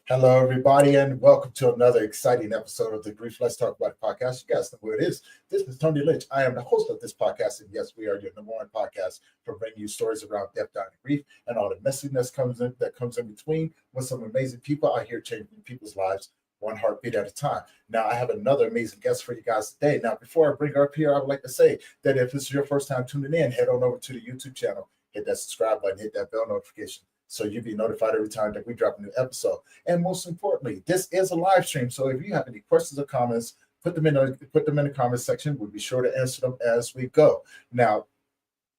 Hello, everybody, and welcome to another exciting episode of the Grief Let's Talk About It podcast. You guys know who it is. This is Tony Lynch. I am the host of this podcast, and yes, we are your number one podcast for bringing you stories around death, dying, and grief, and all the messiness that comes in between with some amazing people out here changing people's lives one heartbeat at a time. Now, I have another amazing guest for you guys today. Now, before I bring her up here, I would like to say that if this is your first time tuning in, head on over to the YouTube channel, hit that subscribe button, hit that bell notification, so you'll be notified every time that we drop a new episode. And most importantly, this is a live stream. So if you have any questions or comments, put them in the comments section. We'll be sure to answer them as we go. Now,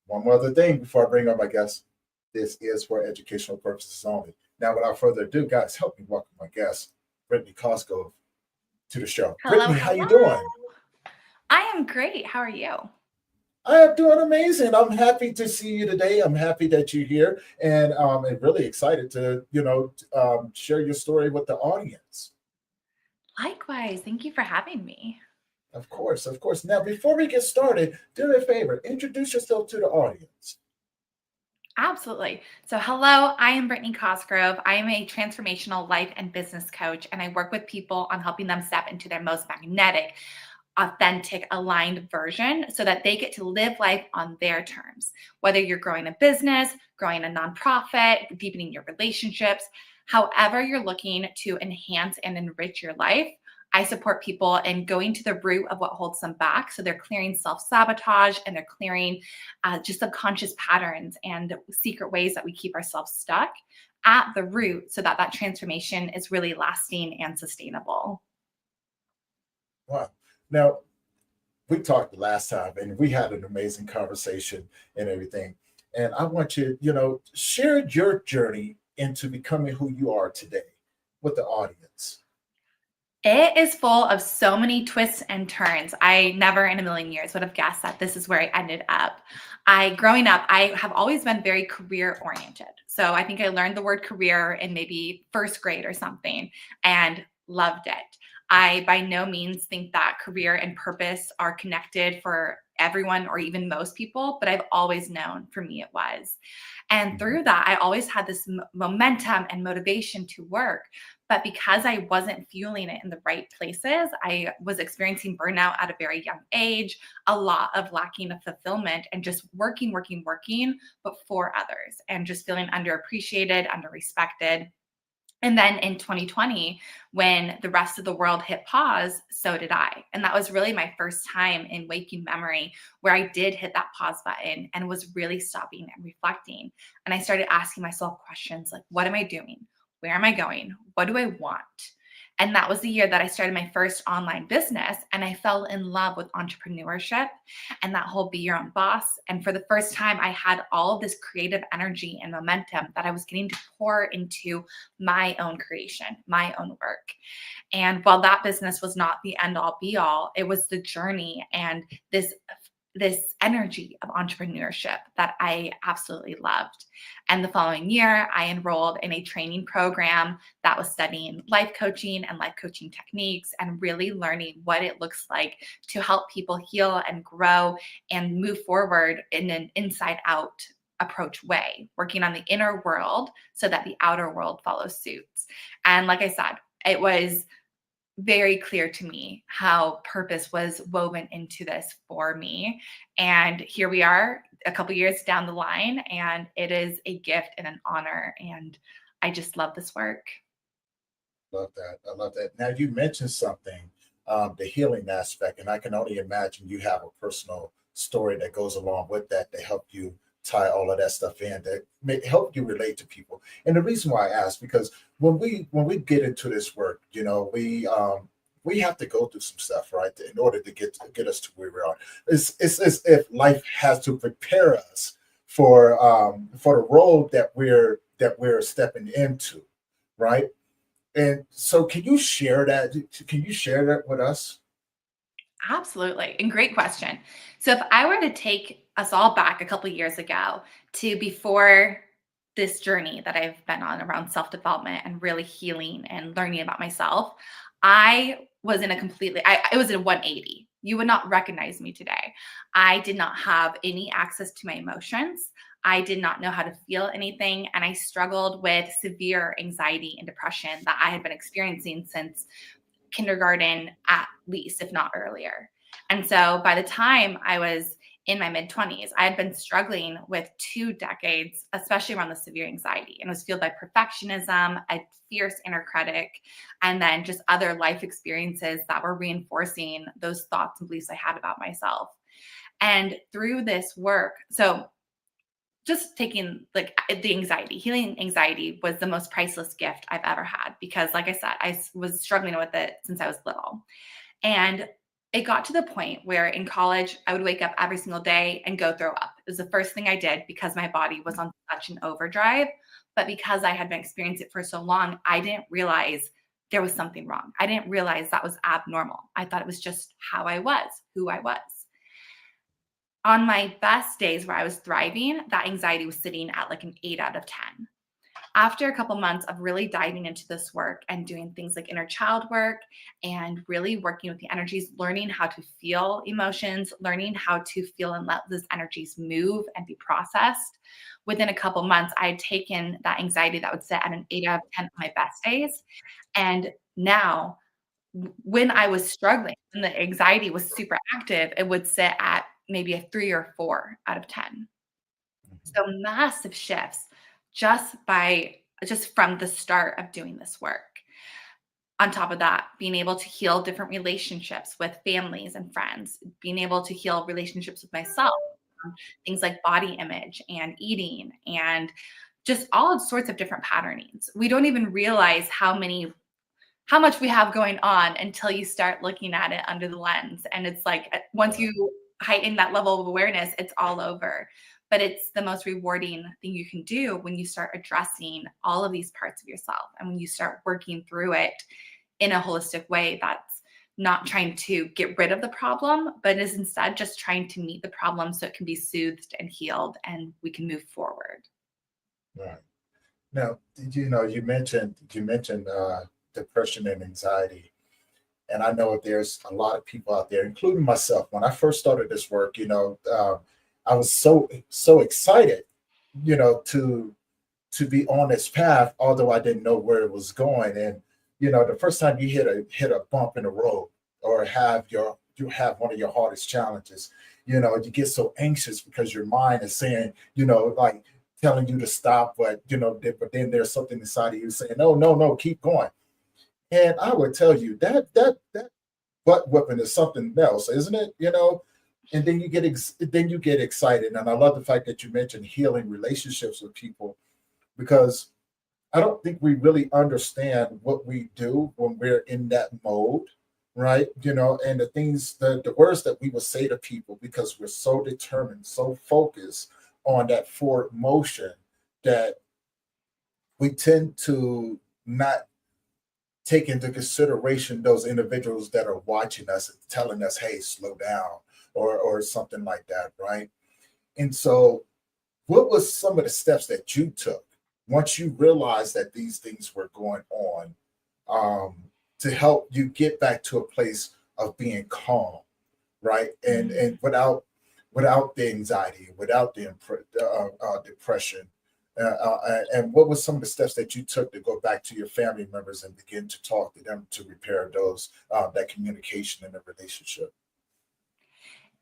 one more other thing before I bring on my guest. This is for educational purposes only. Now, without further ado, guys, help me welcome my guest, Brittni Cosgrove, to the show. Hello, Brittni, how you doing? I am great. How are you? I am doing amazing. I'm happy to see you today. I'm happy that you're here, and I'm really excited to, share your story with the audience. Likewise. Thank you for having me. Of course, of course. Now, before we get started, do me a favor, introduce yourself to the audience. Absolutely. So, hello, I am Brittni Cosgrove. I am a transformational life and business coach, and I work with people on helping them step into their most magnetic, authentic, aligned version so that they get to live life on their terms. Whether you're growing a business, growing a nonprofit, deepening your relationships, however you're looking to enhance and enrich your life, I support people in going to the root of what holds them back. So they're clearing self-sabotage and they're clearing just subconscious patterns and secret ways that we keep ourselves stuck at the root so that transformation is really lasting and sustainable. Wow. Now, we talked the last time and we had an amazing conversation and everything. And I want you, share your journey into becoming who you are today with the audience. It is full of so many twists and turns. I never in a million years would have guessed that this is where I ended up. Growing up, I have always been very career oriented. So I think I learned the word career in maybe first grade or something and loved it. I by no means think that career and purpose are connected for everyone or even most people, but I've always known for me it was. And through that, I always had this momentum and motivation to work. But because I wasn't fueling it in the right places, I was experiencing burnout at a very young age, a lot of lacking of fulfillment and just working, but for others and just feeling underappreciated, underrespected. And then in 2020, when the rest of the world hit pause, so did I. And that was really my first time in waking memory where I did hit that pause button and was really stopping and reflecting. And I started asking myself questions like, what am I doing? Where am I going? What do I want? And that was the year that I started my first online business. And I fell in love with entrepreneurship and that whole be your own boss. And for the first time, I had all of this creative energy and momentum that I was getting to pour into my own creation, my own work. And while that business was not the end all be all, it was the journey and this energy of entrepreneurship that I absolutely loved. And the following year, I enrolled in a training program that was studying life coaching and life coaching techniques and really learning what it looks like to help people heal and grow and move forward in an inside out approach way, working on the inner world so that the outer world follows suit. And like I said, it was very clear to me how purpose was woven into this for me. And here we are a couple years down the line, and it is a gift and an honor. And I just love this work. Love that. I love that. Now, you mentioned something, the healing aspect, and I can only imagine you have a personal story that goes along with that to help you tie all of that stuff in that may help you relate to people. And the reason why I ask, because when we get into this work, we have to go through some stuff, right, in order to get us to where we are. It's as if life has to prepare us for the role that we're stepping into, right? And so, can you share that? Can you share that with us? Absolutely. And great question. So if I were to take us all back a couple years ago to before this journey that I've been on around self-development and really healing and learning about myself, I was in a it was in 180. You would not recognize me today. I did not have any access to my emotions. I did not know how to feel anything. And I struggled with severe anxiety and depression that I had been experiencing since kindergarten, at least, if not earlier. And so by the time I was in my mid 20s, I had been struggling with 2 decades, especially around the severe anxiety, and was fueled by perfectionism, a fierce inner critic, and then just other life experiences that were reinforcing those thoughts and beliefs I had about myself. And through this work, so just taking like the anxiety, healing anxiety was the most priceless gift I've ever had because, like I said, was struggling with it since I was little. And it got to the point where in college, I would wake up every single day and go throw up. It was the first thing I did because my body was on such an overdrive. But because I had been experiencing it for so long, I didn't realize there was something wrong. I didn't realize that was abnormal. I thought it was just how I was, who I was. On my best days where I was thriving, that anxiety was sitting at like an 8 out of 10. After a couple months of really diving into this work and doing things like inner child work and really working with the energies, learning how to feel emotions, learning how to feel and let those energies move and be processed, within a couple months, I had taken that anxiety that would sit at an 8 out of 10 on my best days. And now, when I was struggling, when the anxiety was super active, it would sit at maybe a 3 or 4 out of 10. So massive shifts just from the start of doing this work. On top of that, being able to heal different relationships with families and friends, being able to heal relationships with myself, things like body image and eating and just all sorts of different patternings. We don't even realize how much we have going on until you start looking at it under the lens. And it's like once you heighten that level of awareness, it's all over. But it's the most rewarding thing you can do when you start addressing all of these parts of yourself and when you start working through it in a holistic way that's not trying to get rid of the problem, but is instead just trying to meet the problem so it can be soothed and healed and we can move forward. Right. Now, you mentioned depression and anxiety, and I know there's a lot of people out there, including myself. When I first started this work, I was so excited, to be on this path, although I didn't know where it was going. And the first time you hit a bump in the road, or you have one of your hardest challenges, you get so anxious because your mind is saying, like telling you to stop, but then there's something inside of you saying, no, no, no, keep going. And I would tell you that butt whipping is something else, isn't it? And then you get excited. And I love the fact that you mentioned healing relationships with people, because I don't think we really understand what we do when we're in that mode, right? And the words that we will say to people, because we're so determined, so focused on that forward motion, that we tend to not take into consideration those individuals that are watching us and telling us, hey, slow down, or something like that, right? And so what was some of the steps that you took once you realized that these things were going on, to help you get back to a place of being calm, right? And without the anxiety, without the depression, and what were some of the steps that you took to go back to your family members and begin to talk to them to repair that communication in the relationship?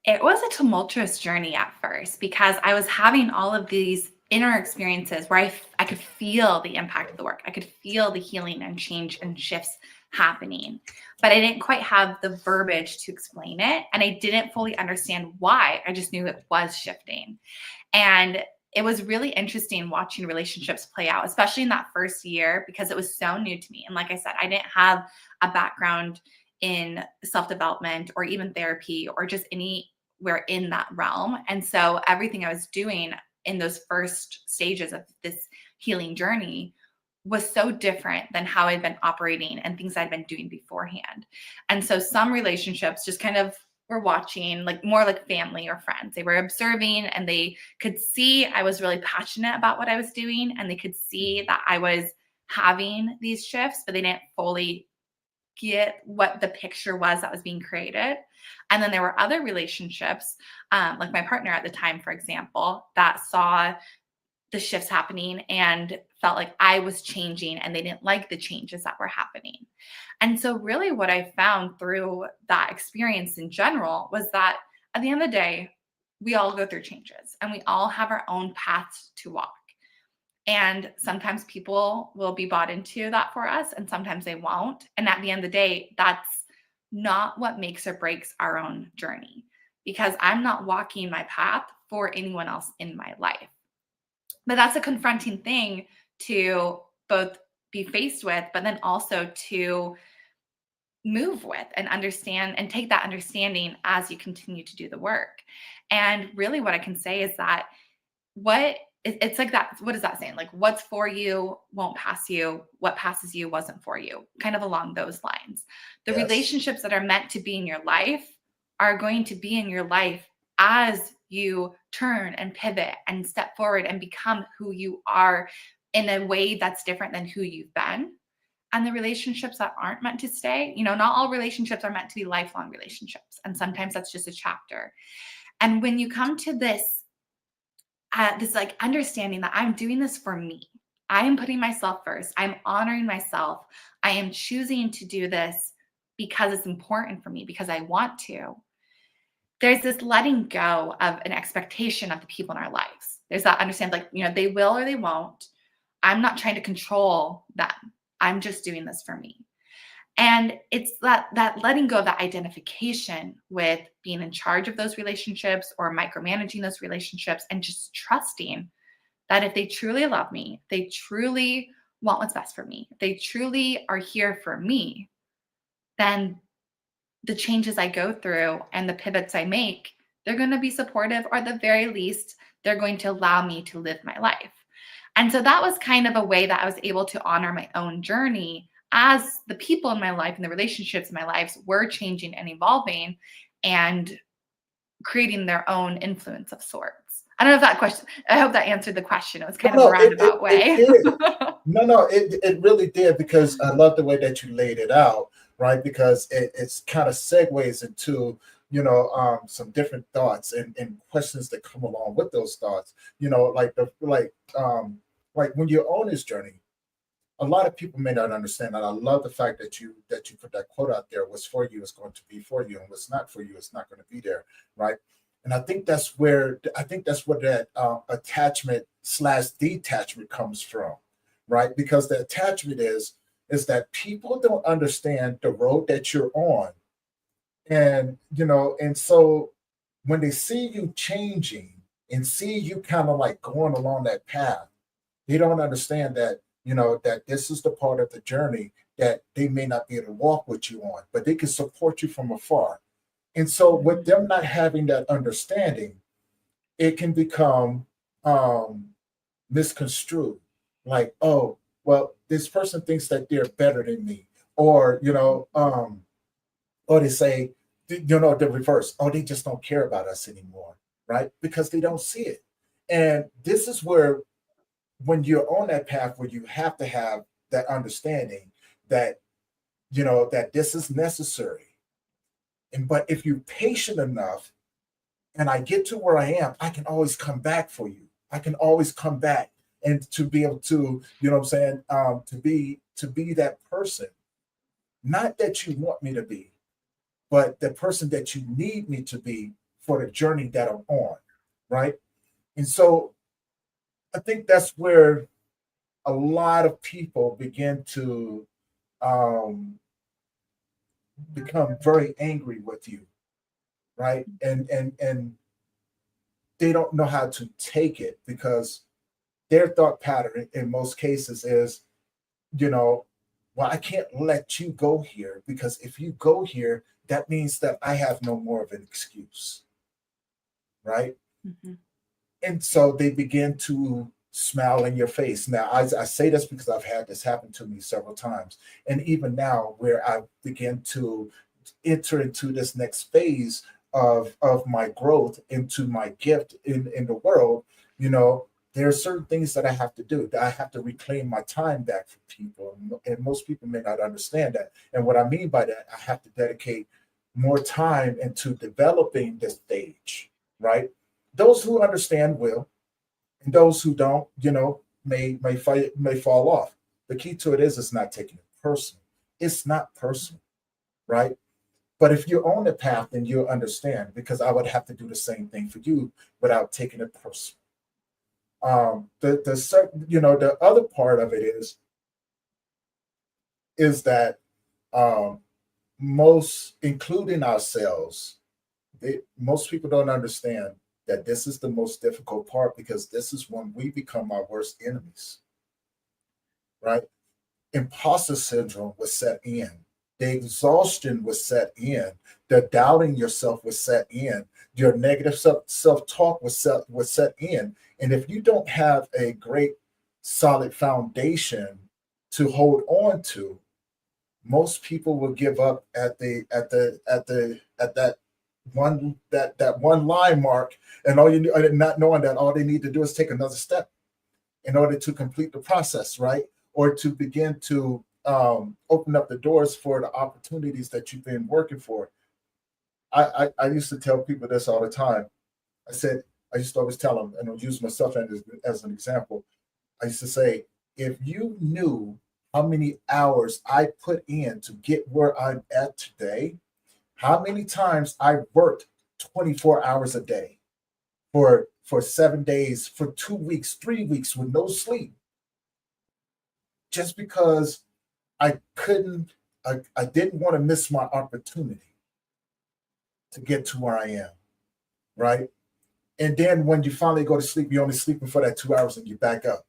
It was a tumultuous journey at first because I was having all of these inner experiences where I could feel the impact of the work. I could feel the healing and change and shifts happening, but I didn't quite have the verbiage to explain it. And I didn't fully understand why. I just knew it was shifting. And it was really interesting watching relationships play out, especially in that first year, because it was so new to me. And like I said, I didn't have a background in self-development or even therapy or just anywhere in that realm. And so everything I was doing in those first stages of this healing journey was so different than how I'd been operating and things I'd been doing beforehand. And so some relationships just kind of were watching, like more like family or friends. They were observing and they could see I was really passionate about what I was doing, and they could see that I was having these shifts, but they didn't fully get what the picture was that was being created. And then there were other relationships, like my partner at the time, for example, that saw the shifts happening and felt like I was changing and they didn't like the changes that were happening. And so really what I found through that experience in general was that at the end of the day, we all go through changes and we all have our own paths to walk. And sometimes people will be bought into that for us and sometimes they won't. And at the end of the day, that's not what makes or breaks our own journey, because I'm not walking my path for anyone else in my life. But that's a confronting thing to both be faced with, but then also to move with and understand and take that understanding as you continue to do the work. And really what I can say is that it's like that. What is that saying? Like, what's for you won't pass you. What passes you wasn't for you. Kind of along those lines. The Yes. relationships that are meant to be in your life are going to be in your life as you turn and pivot and step forward and become who you are in a way that's different than who you've been. And the relationships that aren't meant to stay, not all relationships are meant to be lifelong relationships. And sometimes that's just a chapter. And when you come to this like understanding that I'm doing this for me, I am putting myself first. I'm honoring myself. I am choosing to do this because it's important for me, because I want to. There's this letting go of an expectation of the people in our lives. There's that understanding, like, they will or they won't. I'm not trying to control them. I'm just doing this for me. And it's that letting go of that identification with being in charge of those relationships or micromanaging those relationships, and just trusting that if they truly love me, they truly want what's best for me, they truly are here for me, then the changes I go through and the pivots I make, they're going to be supportive, or at the very least, they're going to allow me to live my life. And so that was kind of a way that I was able to honor my own journey as the people in my life and the relationships in my lives were changing and evolving and creating their own influence of sorts. I don't know if I hope that answered the question. It was kind of a roundabout way. It did. No, it really did, because I love the way that you laid it out, right? Because it's kind of segues into, some different thoughts and questions that come along with those thoughts, like when you're on this journey, a lot of people may not understand that. I love the fact that you put that quote out there: what's for you is going to be for you, and what's not for you is not going to be there, right? And I think that's where that attachment / detachment comes from, right? Because the attachment is that people don't understand the road that you're on, and and so when they see you changing and see you kind of like going along that path, they don't understand that that this is the part of the journey that they may not be able to walk with you on, but they can support you from afar. And so with them not having that understanding, it can become misconstrued. Like, oh, well, this person thinks that they're better than me. Or, or they say, the reverse. Oh, they just don't care about us anymore, right? Because they don't see it. And this is where, when you're on that path where you have to have that understanding that, that this is necessary. But if you're patient enough, and I get to where I am, I can always come back for you. I can always come back, and to be able to, what I'm saying, to be that person, not that you want me to be, but the person that you need me to be for the journey that I'm on, right? And so I think that's where a lot of people begin to become very angry with you, right? And they don't know how to take it, because their thought pattern in most cases is, well, I can't let you go here, because if you go here, that means that I have no more of an excuse, right? Mhm. And so they begin to smile in your face. Now, I say this because I've had this happen to me several times. And even now, where I begin to enter into this next phase of my growth into my gift in the world, there are certain things that I have to do, that I have to reclaim my time back from people. And most people may not understand that. And what I mean by that, I have to dedicate more time into developing this stage, right? Those who understand will, And those who don't, may fall off. The key to it is it's not taking it personal. It's not personal, right? But if you're on the path, then you'll understand, because I would have to do the same thing for you without taking it personal. The other part of it is that um, most, including ourselves, most people don't understand that this is the most difficult part, because this is when we become our worst enemies, right? Imposter syndrome was set in. The exhaustion was set in. The doubting yourself was set in. Your negative self-talk was set in. And if you don't have a great solid foundation to hold on to, most people will give up at that one line mark, and not knowing that all they need to do is take another step in order to complete the process, right? Or to begin to open up the doors for the opportunities that you've been working for. I used to tell people this all the time. I used to always tell them, and I'll use myself as an example. I used to say, if you knew how many hours I put in to get where I'm at today, how many times I worked 24 hours a day for 7 days, for 2 weeks, 3 weeks with no sleep, just because I couldn't, I didn't want to miss my opportunity to get to where I am, right? And then when you finally go to sleep, you're only sleeping for that 2 hours and you back up.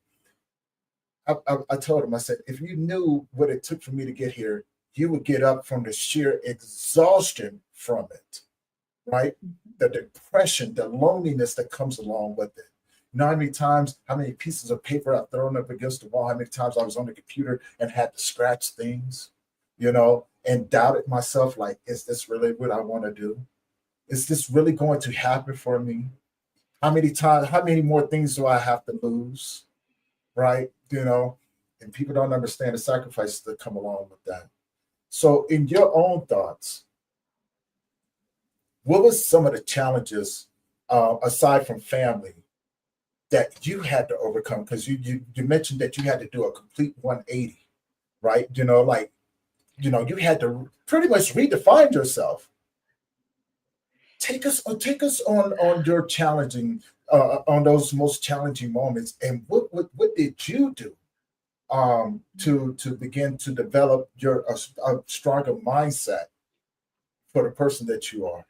I told him, I said, if you knew what it took for me to get here, you would get up from the sheer exhaustion from it, right? The depression, the loneliness that comes along with it. You know how many times, how many pieces of paper I've thrown up against the wall, how many times I was on the computer and had to scratch things, and doubted myself, like, is this really what I want to do? Is this really going to happen for me? How many more things do I have to lose? Right? And people don't understand the sacrifices that come along with that. So, in your own thoughts, what was some of the challenges, aside from family, that you had to overcome? Because you mentioned that you had to do a complete 180, right? You had to pretty much redefine yourself. Take us on your challenging, on those most challenging moments, and what did you do to begin to develop a stronger mindset for the person that you are?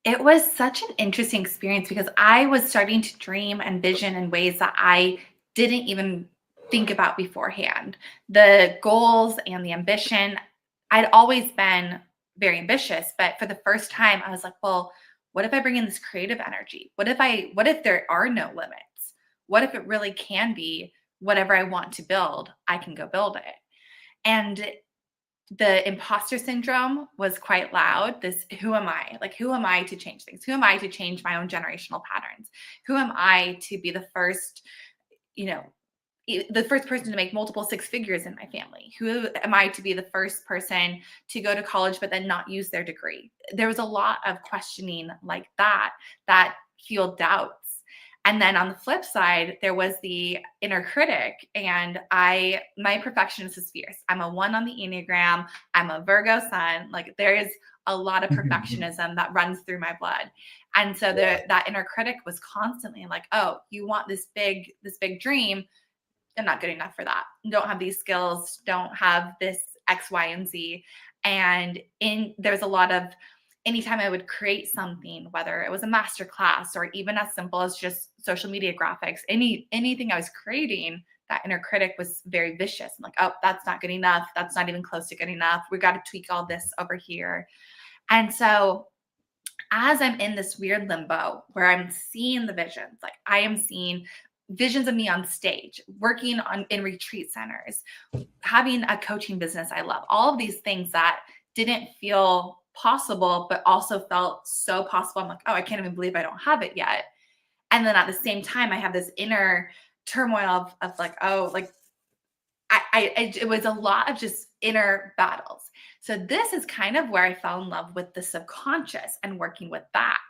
It was such an interesting experience because I was starting to dream and vision in ways that I didn't even think about beforehand. The goals and the ambition, I'd always been very ambitious, but for the first time I was like, well, what if I bring in this creative energy? What if there are no limits? What if it really can be whatever I want to build, I can go build it? And the imposter syndrome was quite loud. This, who am I? Like, who am I to change things? Who am I to change my own generational patterns? Who am I to be the first, you know, the first person to make multiple six figures in my family? Who am I to be the first person to go to college but then not use their degree? There was a lot of questioning like that fueled doubts. And then on the flip side, there was the inner critic, and my perfectionist is fierce. I'm a 1 on the Enneagram. I'm a Virgo sun. Like, there is a lot of perfectionism that runs through my blood. And so that inner critic was constantly like, oh, you want this big dream. I'm not good enough for that. Don't have these skills, don't have this X, Y, and Z. And there's a lot of, anytime I would create something, whether it was a master class or even as simple as just social media graphics, anything I was creating, that inner critic was very vicious. I'm like, oh, that's not good enough. That's not even close to good enough. We got to tweak all this over here. And so as I'm in this weird limbo where I'm seeing the visions, like I am seeing visions of me on stage, working in retreat centers, having a coaching business I love, all of these things that didn't feel possible, but also felt so possible. I'm like, oh, I can't even believe I don't have it yet. And then at the same time, I have this inner turmoil of like, oh, like it was a lot of just inner battles. So this is kind of where I fell in love with the subconscious and working with that,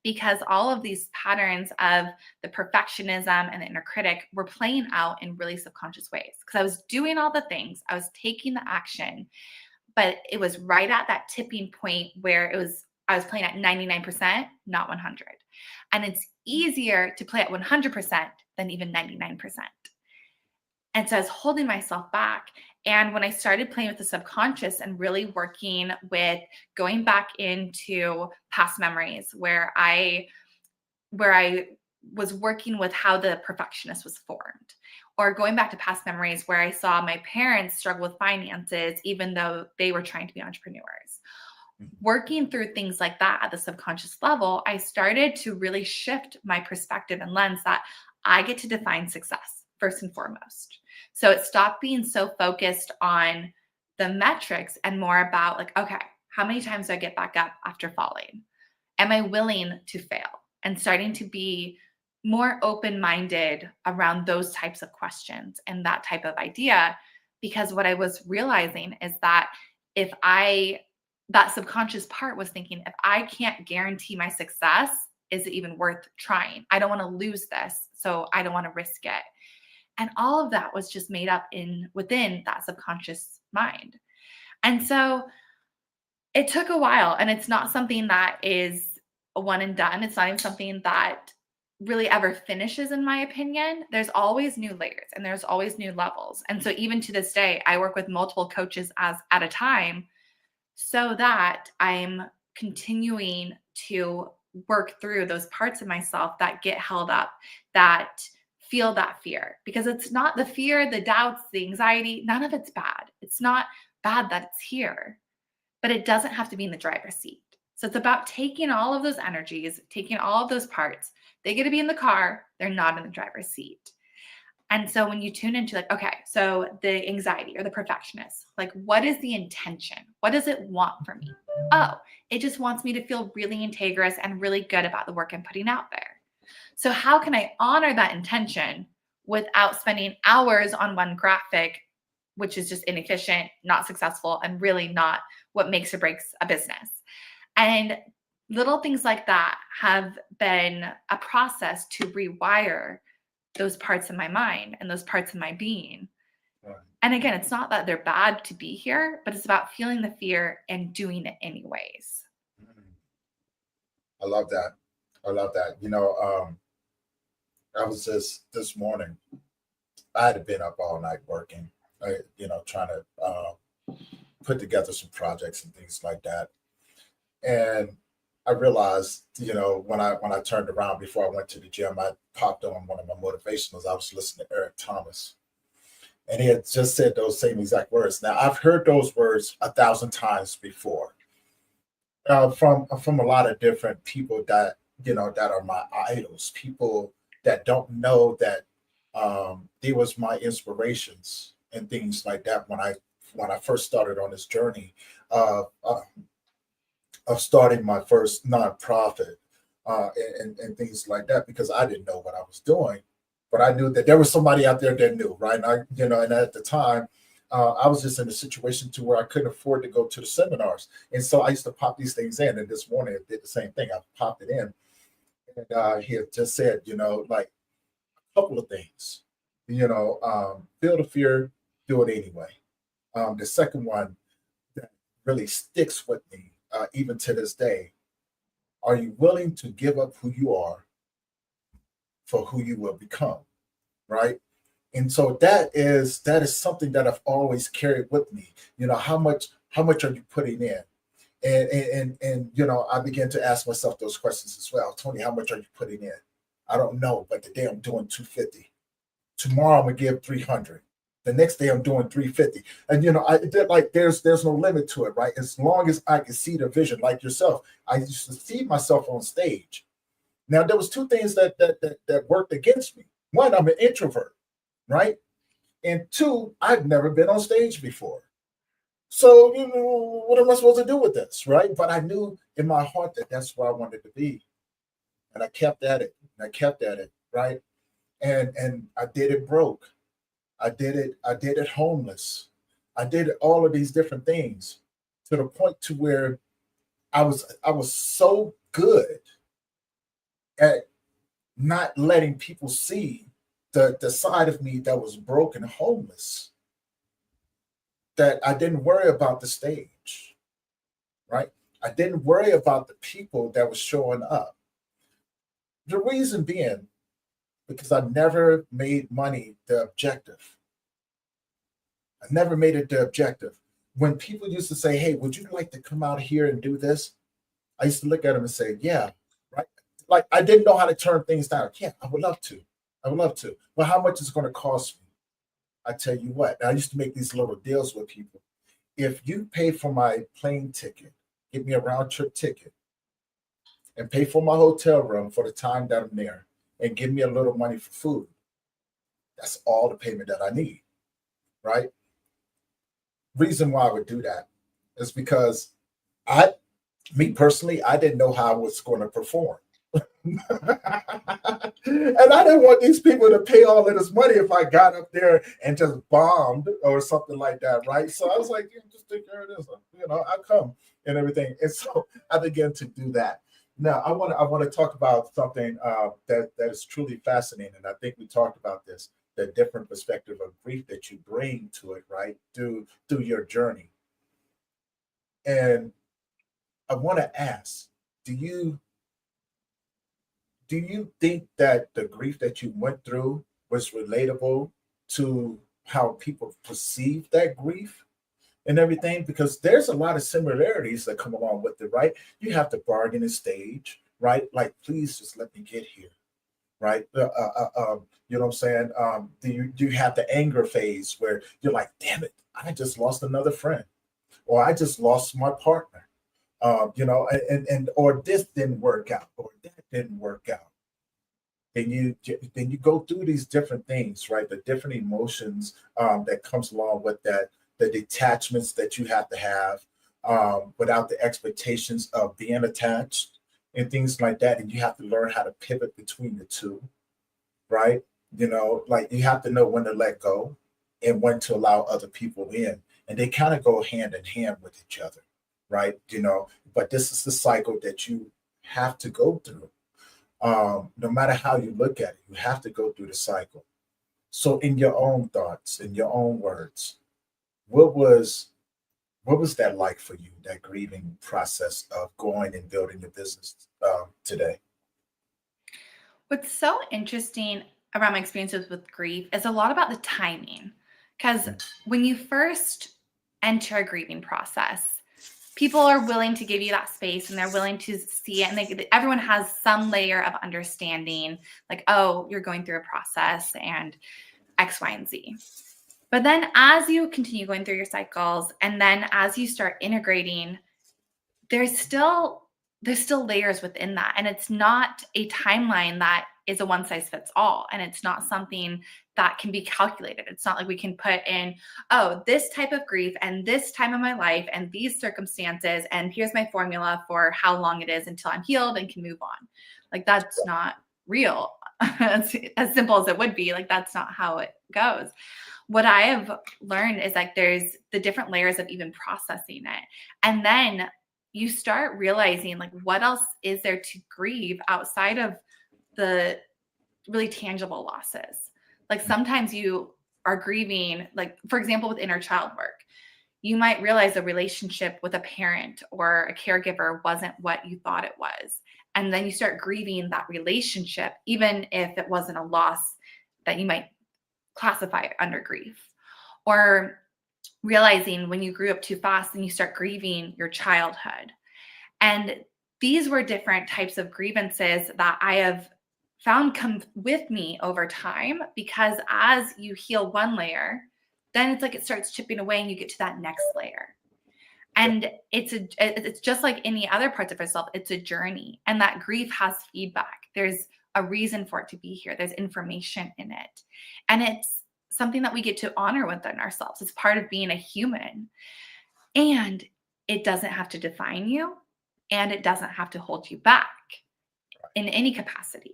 because all of these patterns of the perfectionism and the inner critic were playing out in really subconscious ways. Because I was doing all the things, I was taking the action, but it was right at that tipping point where I was playing at 99%, not 100. And it's easier to play at 100% than even 99%. And so I was holding myself back. And when I started playing with the subconscious and really working with going back into past memories where I was working with how the perfectionist was formed, or going back to past memories where I saw my parents struggle with finances, even though they were trying to be entrepreneurs. Working through things like that at the subconscious level, I started to really shift my perspective and lens that I get to define success first and foremost. So it stopped being so focused on the metrics and more about like, okay, how many times do I get back up after falling? Am I willing to fail? And starting to be more open-minded around those types of questions and that type of idea. Because what I was realizing is that that subconscious part was thinking, if I can't guarantee my success, is it even worth trying? I don't want to lose this, so I don't want to risk it. And all of that was just made up within that subconscious mind. And so it took a while, and it's not something that is a one and done. It's not even something that really ever finishes, in my opinion. There's always new layers and there's always new levels. And so even to this day, I work with multiple coaches at a time so that I'm continuing to work through those parts of myself that get held up, that feel that fear. Because it's not the fear, the doubts, the anxiety, none of it's bad. It's not bad that it's here, but it doesn't have to be in the driver's seat. So it's about taking all of those energies, taking all of those parts. They get to be in the car, they're not in the driver's seat. And so when you tune into like, okay, so the anxiety or the perfectionist, like, what is the intention? What does it want from me? Oh, it just wants me to feel really integrous and really good about the work I'm putting out there. So how can I honor that intention without spending hours on one graphic, which is just inefficient, not successful, and really not what makes or breaks a business? And little things like that have been a process to rewire those parts of my mind and those parts of my being. Right. And again, it's not that they're bad to be here, but it's about feeling the fear and doing it anyways. I love that. I love that. I was just this morning, I had been up all night working, trying to put together some projects and things like that. And I realized, when I turned around before I went to the gym, I popped on one of my motivationals. I was listening to Eric Thomas, and he had just said those same exact words. Now, I've heard those words 1,000 times before, from a lot of different people that that are my idols, people that don't know that they was my inspirations and things like that when I first started on this journey of starting my first nonprofit, and things like that, because I didn't know what I was doing, but I knew that there was somebody out there that knew, right? And and at the time, I was just in a situation to where I couldn't afford to go to the seminars, and so I used to pop these things in. And this morning, I did the same thing. I popped it in, and he had just said, like a couple of things, feel the fear, do it anyway. The second one that really sticks with me, even to this day: are you willing to give up who you are for who you will become? Right. And so that is something that I've always carried with me. How much are you putting in? And I began to ask myself those questions as well. Tony, how much are you putting in? I don't know, but today I'm doing 250. Tomorrow I'm gonna give 300. The next day I'm doing 350. And there's no limit to it, right? As long as I can see the vision, like yourself. I used to see myself on stage. Now there was two things that worked against me. One, I'm an introvert, right? And two, I've never been on stage before. So, what am I supposed to do with this, right? But I knew in my heart that that's where I wanted to be. And I kept at it. And I kept at it, right? And I did it broke. I did it homeless. I did all of these different things. to the point to where I was so good at not letting people see the side of me that was broken, homeless, that I didn't worry about the stage, right? I didn't worry about the people that was showing up. The reason being, because I never made money the objective. I never made it the objective. When people used to say, hey, would you like to come out here and do this? I used to look at them and say, yeah, right. Like I didn't know how to turn things down. Yeah, I would love to. I would love to. But how much is it going to cost me? I tell you what, I used to make these little deals with people. If you pay for my plane ticket, give me a round trip ticket, and pay for my hotel room for the time that I'm there, and give me a little money for food, that's all the payment that I need, right? Reason why I would do that is because me personally, I didn't know how I was going to perform. And I didn't want these people to pay all of this money if I got up there and just bombed or something like that, right? So I was like, yeah, just take care of this, I'll come and everything. And so I began to do that. Now I want to talk about something that is truly fascinating. And I think we talked about this, the different perspective of grief that you bring to it, right? Through your journey. And I want to ask, do you think that the grief that you went through was relatable to how people perceive that grief and everything? Because there's a lot of similarities that come along with it, right? You have the bargaining stage, right? Like, please just let me get here, right? You know what I'm saying? Do you have the anger phase where you're like, damn it, I just lost another friend, or I just lost my partner, and or this didn't work out, or that didn't work out. Then you go through these different things, right? The different emotions that comes along with that, the detachments that you have to have without the expectations of being attached and things like that. And you have to learn how to pivot between the two, right? Like you have to know when to let go and when to allow other people in. And they kind of go hand in hand with each other, right? But this is the cycle that you have to go through. No matter how you look at it, you have to go through the cycle. So in your own thoughts, in your own words, what was that like for you, that grieving process of going and building your business today? What's so interesting around my experiences with grief is a lot about the timing. Because when you first enter a grieving process, people are willing to give you that space and they're willing to see it. And everyone has some layer of understanding, like, oh, you're going through a process and X, Y, and Z. But then as you continue going through your cycles, and then as you start integrating, there's still layers within that. And it's not a timeline that is a one size fits all. And it's not something that can be calculated. It's not like we can put in, oh, this type of grief and this time of my life and these circumstances. And here's my formula for how long it is until I'm healed and can move on. Like that's not real. As simple as it would be, like that's not how it goes. What I have learned is like there's the different layers of even processing it. And then you start realizing like what else is there to grieve outside of the really tangible losses. Like sometimes you are grieving, like for example, with inner child work, you might realize a relationship with a parent or a caregiver wasn't what you thought it was. And then you start grieving that relationship, even if it wasn't a loss that you might classify under grief. Or realizing when you grew up too fast and you start grieving your childhood. And these were different types of grievances that I have found come with me over time, because as you heal one layer, then it's like it starts chipping away and you get to that next layer. And it's just like any other parts of yourself. It's a journey, and that grief has feedback. There's a reason for it to be here. There's information in it. And it's something that we get to honor within ourselves. It's part of being a human. And it doesn't have to define you, and it doesn't have to hold you back in any capacities.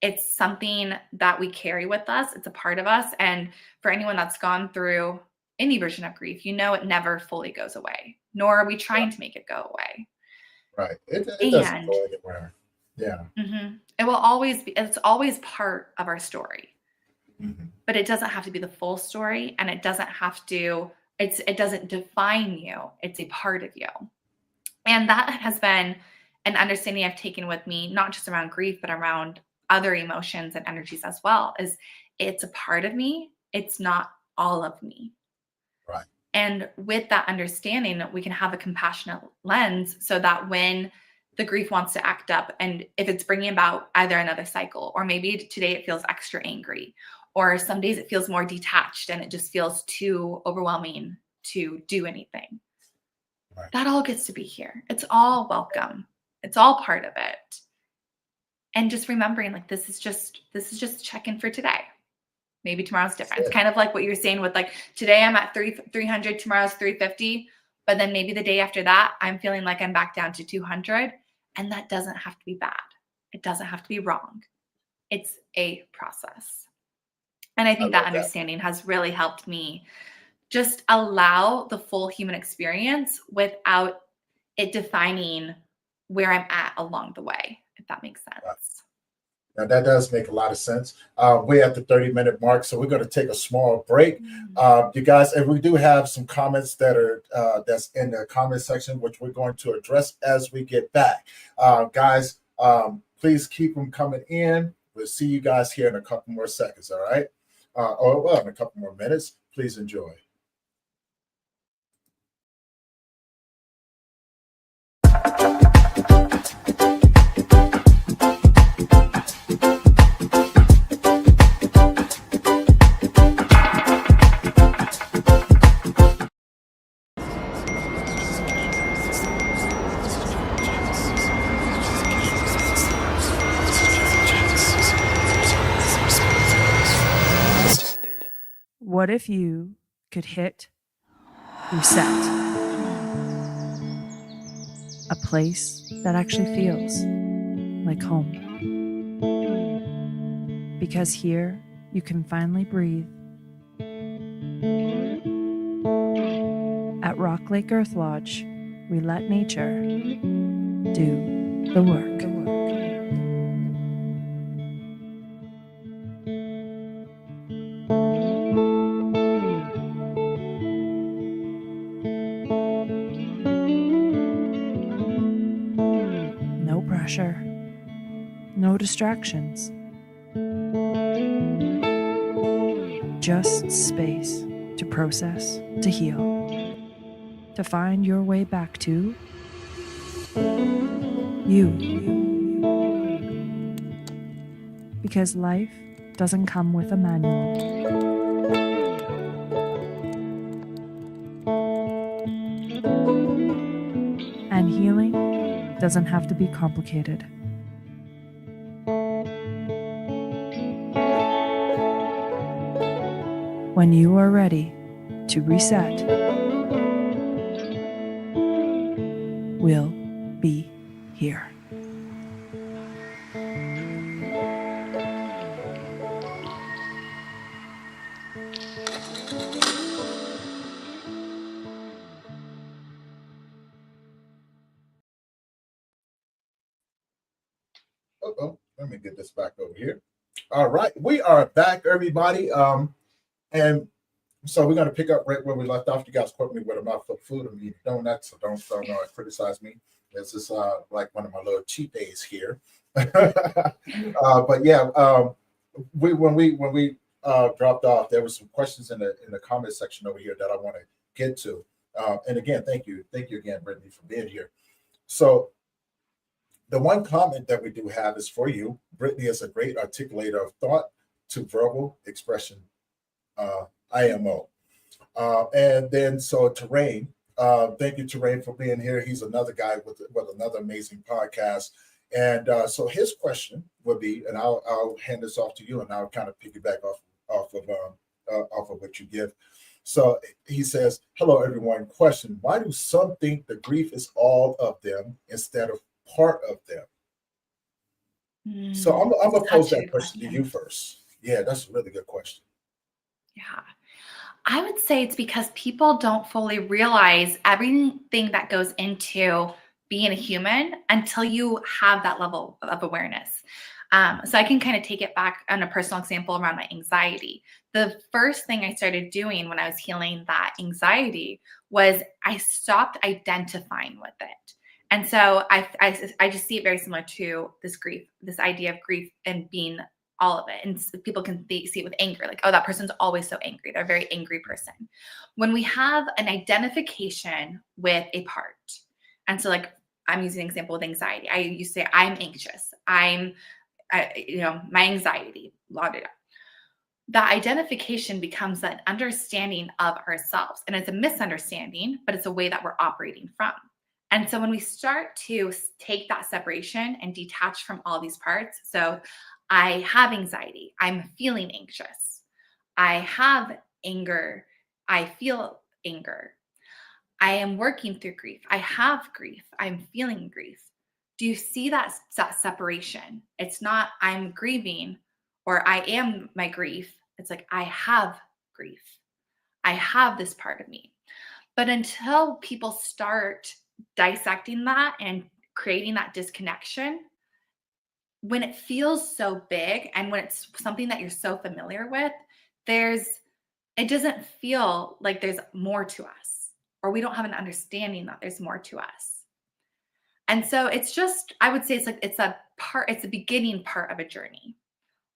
It's something that we carry with us. It's a part of us. And for anyone that's gone through any version of grief, it never fully goes away. nor are we trying to make it go away. Right. It doesn't And go anywhere. Yeah. it will always be, it's always part of our story, but it doesn't have to be the full story, and it doesn't have to, it doesn't define you. It's a part of you. And that has been an understanding I've taken with me, not just around grief, but around other emotions and energies as well, is it's a part of me. It's not all of me. Right. And with that understanding, we can have a compassionate lens so that when the grief wants to act up, and if it's bringing about either another cycle, or maybe today it feels extra angry, or some days it feels more detached and it just feels too overwhelming to do anything. Right. That all gets to be here. It's all welcome. It's all part of it. And just remembering, like, this is just check-in for today. Maybe tomorrow's different. It's kind of like what you're saying with, like, today I'm at 300, tomorrow's 350, but then maybe the day after that, I'm feeling like I'm back down to 200. And that doesn't have to be bad. It doesn't have to be wrong. It's a process. And I think that understanding has really helped me just allow the full human experience without it defining where I'm at along the way, if that makes sense. Right. Now, that does make a lot of sense. We're at the 30-minute mark, so we're going to take a small break. You guys, and we do have some comments that are that's in the comment section, which we're going to address as we get back. Guys, please keep them coming in. We'll see you guys here in a couple more seconds, all right? Or, well, in a couple more minutes. Please enjoy. What if you could hit reset? A place that actually feels like home. Because here you can finally breathe. At Rock Lake Earth Lodge, we let nature do the work. No pressure, no distractions. Just space to process, to heal, to find your way back to you. Because life doesn't come with a manual. And healing doesn't have to be complicated. When you are ready to reset, we'll be here. Let me get this back over here. All right, we are back, everybody. And so we're going to pick up right where we left off. You guys quote me with a mouthful of food and eat donuts, so don't criticize me. This is like one of my little cheat days here. But yeah, when we dropped off, there were some questions in the comment section over here that I want to get to. And again, thank you again, Brittni, for being here. So the one comment that we do have is for you. Brittni is a great articulator of thought to verbal expression. IMO. And then so Terrain, thank you, Terrain, for being here. He's another guy with another amazing podcast. And so his question would be, and I'll hand this off to you, and I'll kind of piggyback off of what you give. So he says, "Hello, everyone. Question: why do some think the grief is all of them instead of part of them?" So I'm gonna pose that question to you first. Yeah, that's a really good question. Yeah. I would say it's because people don't fully realize everything that goes into being a human until you have that level of awareness. So I can kind of take it back on a personal example around my anxiety. The first thing I started doing when I was healing that anxiety was I stopped identifying with it. And so I just see it very similar to this grief, this idea of grief and being all of it. And people can see it with anger, like, oh, that person's always so angry. They're a very angry person. When we have an identification with a part, and so like I'm using an example with anxiety. I used to say, I'm anxious. My anxiety, blah, blah, blah. That identification becomes an understanding of ourselves. And it's a misunderstanding, but it's a way that we're operating from. And so when we start to take that separation and detach from all these parts, so I have anxiety, I'm feeling anxious. I have anger, I feel anger. I am working through grief. I have grief, I'm feeling grief. Do you see that separation? It's not I'm grieving or I am my grief. It's like I have grief. I have this part of me. But until people start dissecting that and creating that disconnection, when it feels so big and when it's something that you're so familiar with, it doesn't feel like there's more to us, or we don't have an understanding that there's more to us. And so I would say it's a beginning part of a journey.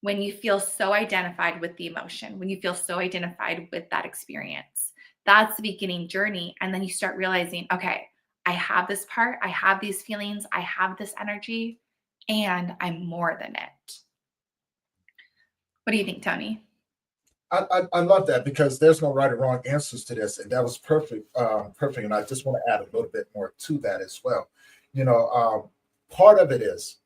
When you feel so identified with the emotion, when you feel so identified with that experience, that's the beginning journey. And then you start realizing, okay, I have this part, I have these feelings, I have this energy, and I'm more than it. What do you think, Tony? I love that because there's no right or wrong answers to this, and that was perfect, perfect. And I just want to add a little bit more to that as well. Part of it is,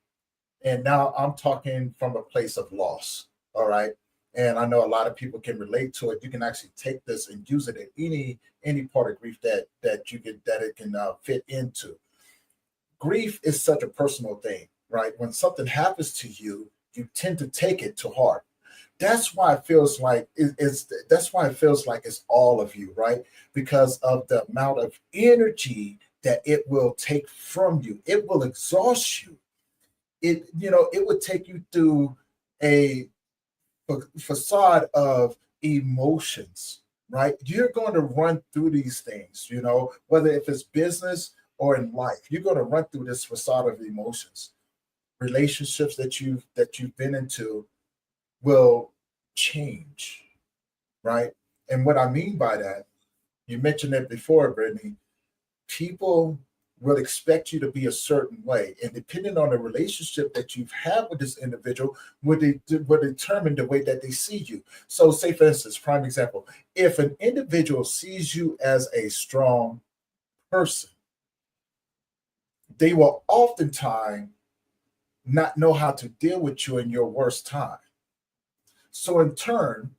and now I'm talking from a place of loss. All right, and I know a lot of people can relate to it. You can actually take this and use it in any part of grief that it can fit into. Grief is such a personal thing, right? When something happens to you, you tend to take it to heart. That's why it feels like that's why it feels like it's all of you, right? Because of the amount of energy that it will take from you. It will exhaust you. It would take you through a facade of emotions, right? You're going to run through these things, whether if it's business or in life, you're going to run through this facade of emotions. Relationships that you've been into will change, right? And what I mean by that, you mentioned it before, Brittni, people will expect you to be a certain way. And depending on the relationship that you've had with this individual, will determine the way that they see you. So say, for instance, prime example, if an individual sees you as a strong person, they will oftentimes not know how to deal with you in your worst time. So in turn,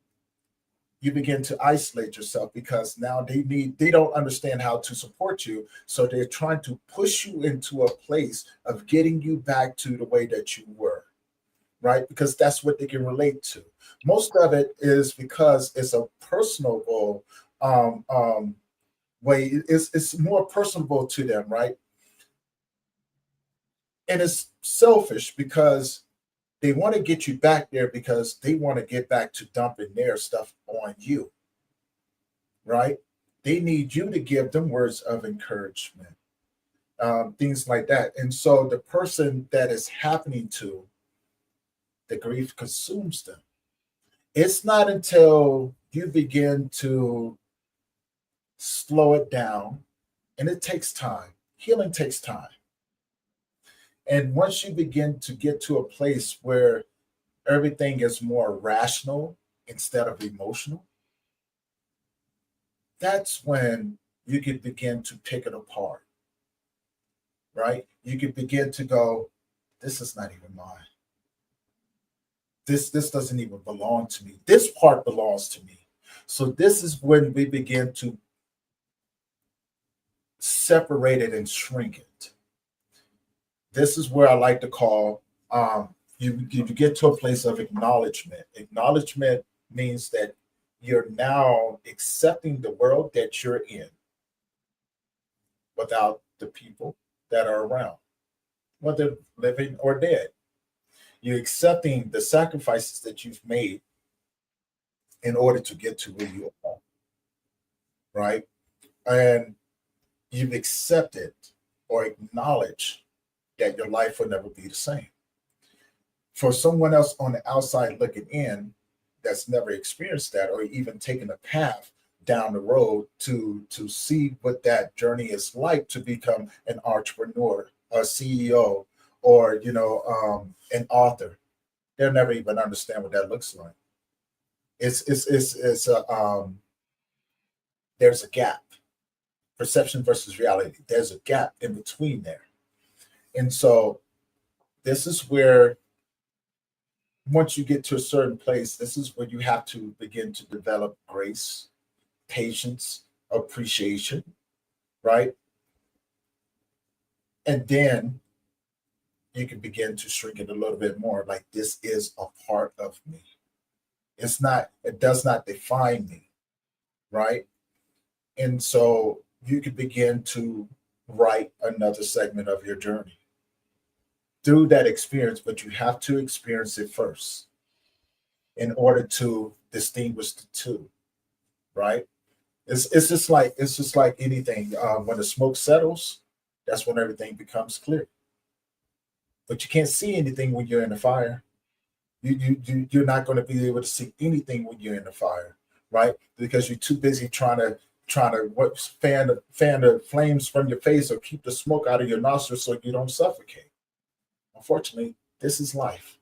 you begin to isolate yourself because now they don't understand how to support you. So they're trying to push you into a place of getting you back to the way that you were, right? Because that's what they can relate to. Most of it is because it's a personable way. It's more personable to them, right? And it's selfish because they want to get you back there because they want to get back to dumping their stuff on you, right? They need you to give them words of encouragement, things like that. And so the person that is happening to, the grief consumes them. It's not until you begin to slow it down, and it takes time. Healing takes time. And once you begin to get to a place where everything is more rational instead of emotional, that's when you can begin to pick it apart, right? You can begin to go, this is not even mine. This doesn't even belong to me. This part belongs to me. So this is when we begin to separate it and shrink it. This is where I like to call you get to a place of acknowledgement. Acknowledgement means that you're now accepting the world that you're in without the people that are around, whether living or dead. You're accepting the sacrifices that you've made in order to get to where you are, right? And you've accepted or acknowledged that your life will never be the same. For someone else on the outside looking in that's never experienced that or even taken a path down the road to see what that journey is like to become an entrepreneur, a CEO, or an author, they'll never even understand what that looks like. It's there's a gap, perception versus reality. There's a gap in between there, and so this is where once you get to a certain place, this is where you have to begin to develop grace, patience, appreciation, right? And then you can begin to shrink it a little bit more. Like, this is a part of me. It does not define me, right? And so you can begin to write another segment of your journey through that experience, but you have to experience it first in order to distinguish the two, right? It's just like anything. When the smoke settles, that's when everything becomes clear. But you can't see anything when you're in the fire. You're not going to be able to see anything when you're in the fire, right? Because you're too busy trying to fan the flames from your face or keep the smoke out of your nostrils so you don't suffocate. Unfortunately, this is life.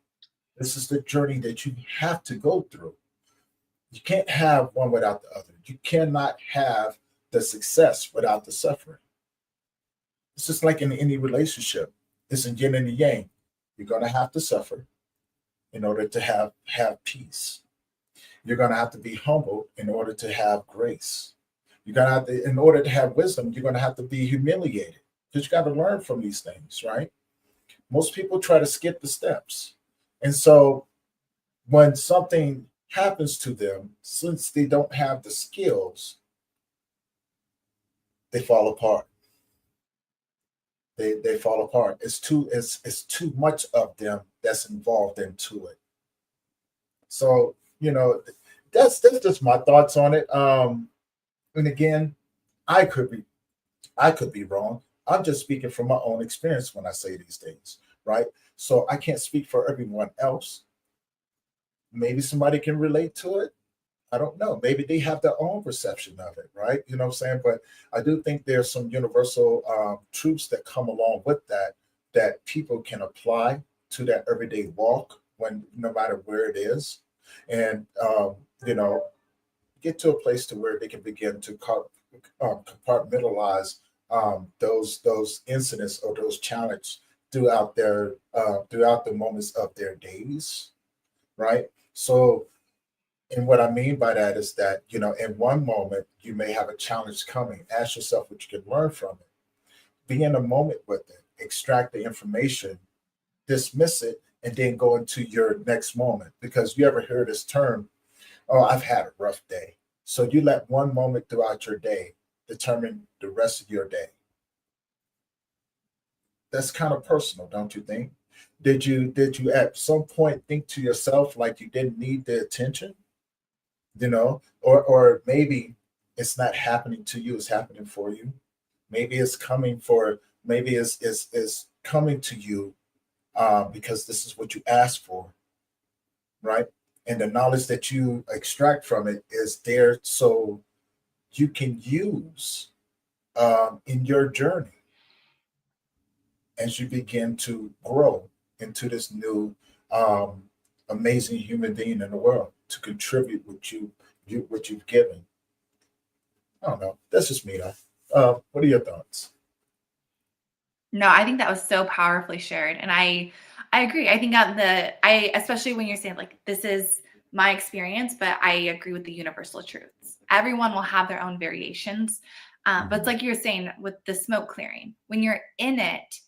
This is the journey that you have to go through. You can't have one without the other. You cannot have the success without the suffering. It's just like in any relationship. It's a yin and a yang. You're going to have to suffer in order to have peace. You're going to have to be humble in order to have grace. You're going to have to, in order to have wisdom, you're going to have to be humiliated because you got to learn from these things, right? Most people try to skip the steps. And so when something happens to them, since they don't have the skills, they fall apart. They fall apart. It's too much of them that's involved into it. So, that's just my thoughts on it. And again, I could be wrong. I'm just speaking from my own experience when I say these things, right? So I can't speak for everyone else. Maybe somebody can relate to it. I don't know. Maybe they have their own perception of it, right? You know what I'm saying? But I do think there's some universal truths that come along with that people can apply to that everyday walk when no matter where it is. And, get to a place to where they can begin to compartmentalize those incidents or those challenges throughout the moments of their days, right? So, and what I mean by that is that, in one moment, you may have a challenge coming. Ask yourself what you can learn from it. Be in a moment with it. Extract the information, dismiss it, and then go into your next moment. Because you ever hear this term, oh, I've had a rough day. So you let one moment throughout your day determine the rest of your day. That's kind of personal, don't you think? Did you at some point think to yourself like you didn't need the attention? Or maybe it's not happening to you, it's happening for you. Maybe it's coming to you because this is what you asked for, right? And the knowledge that you extract from it is there so you can use in your journey as you begin to grow into this new amazing human being in the world to contribute what you've given. I don't know. That's just me, though. What are your thoughts? No, I think that was so powerfully shared. And I agree. I think especially when you're saying like, this is my experience, but I agree with the universal truths. Everyone will have their own variations. But it's like you're saying with the smoke clearing, when you're in it,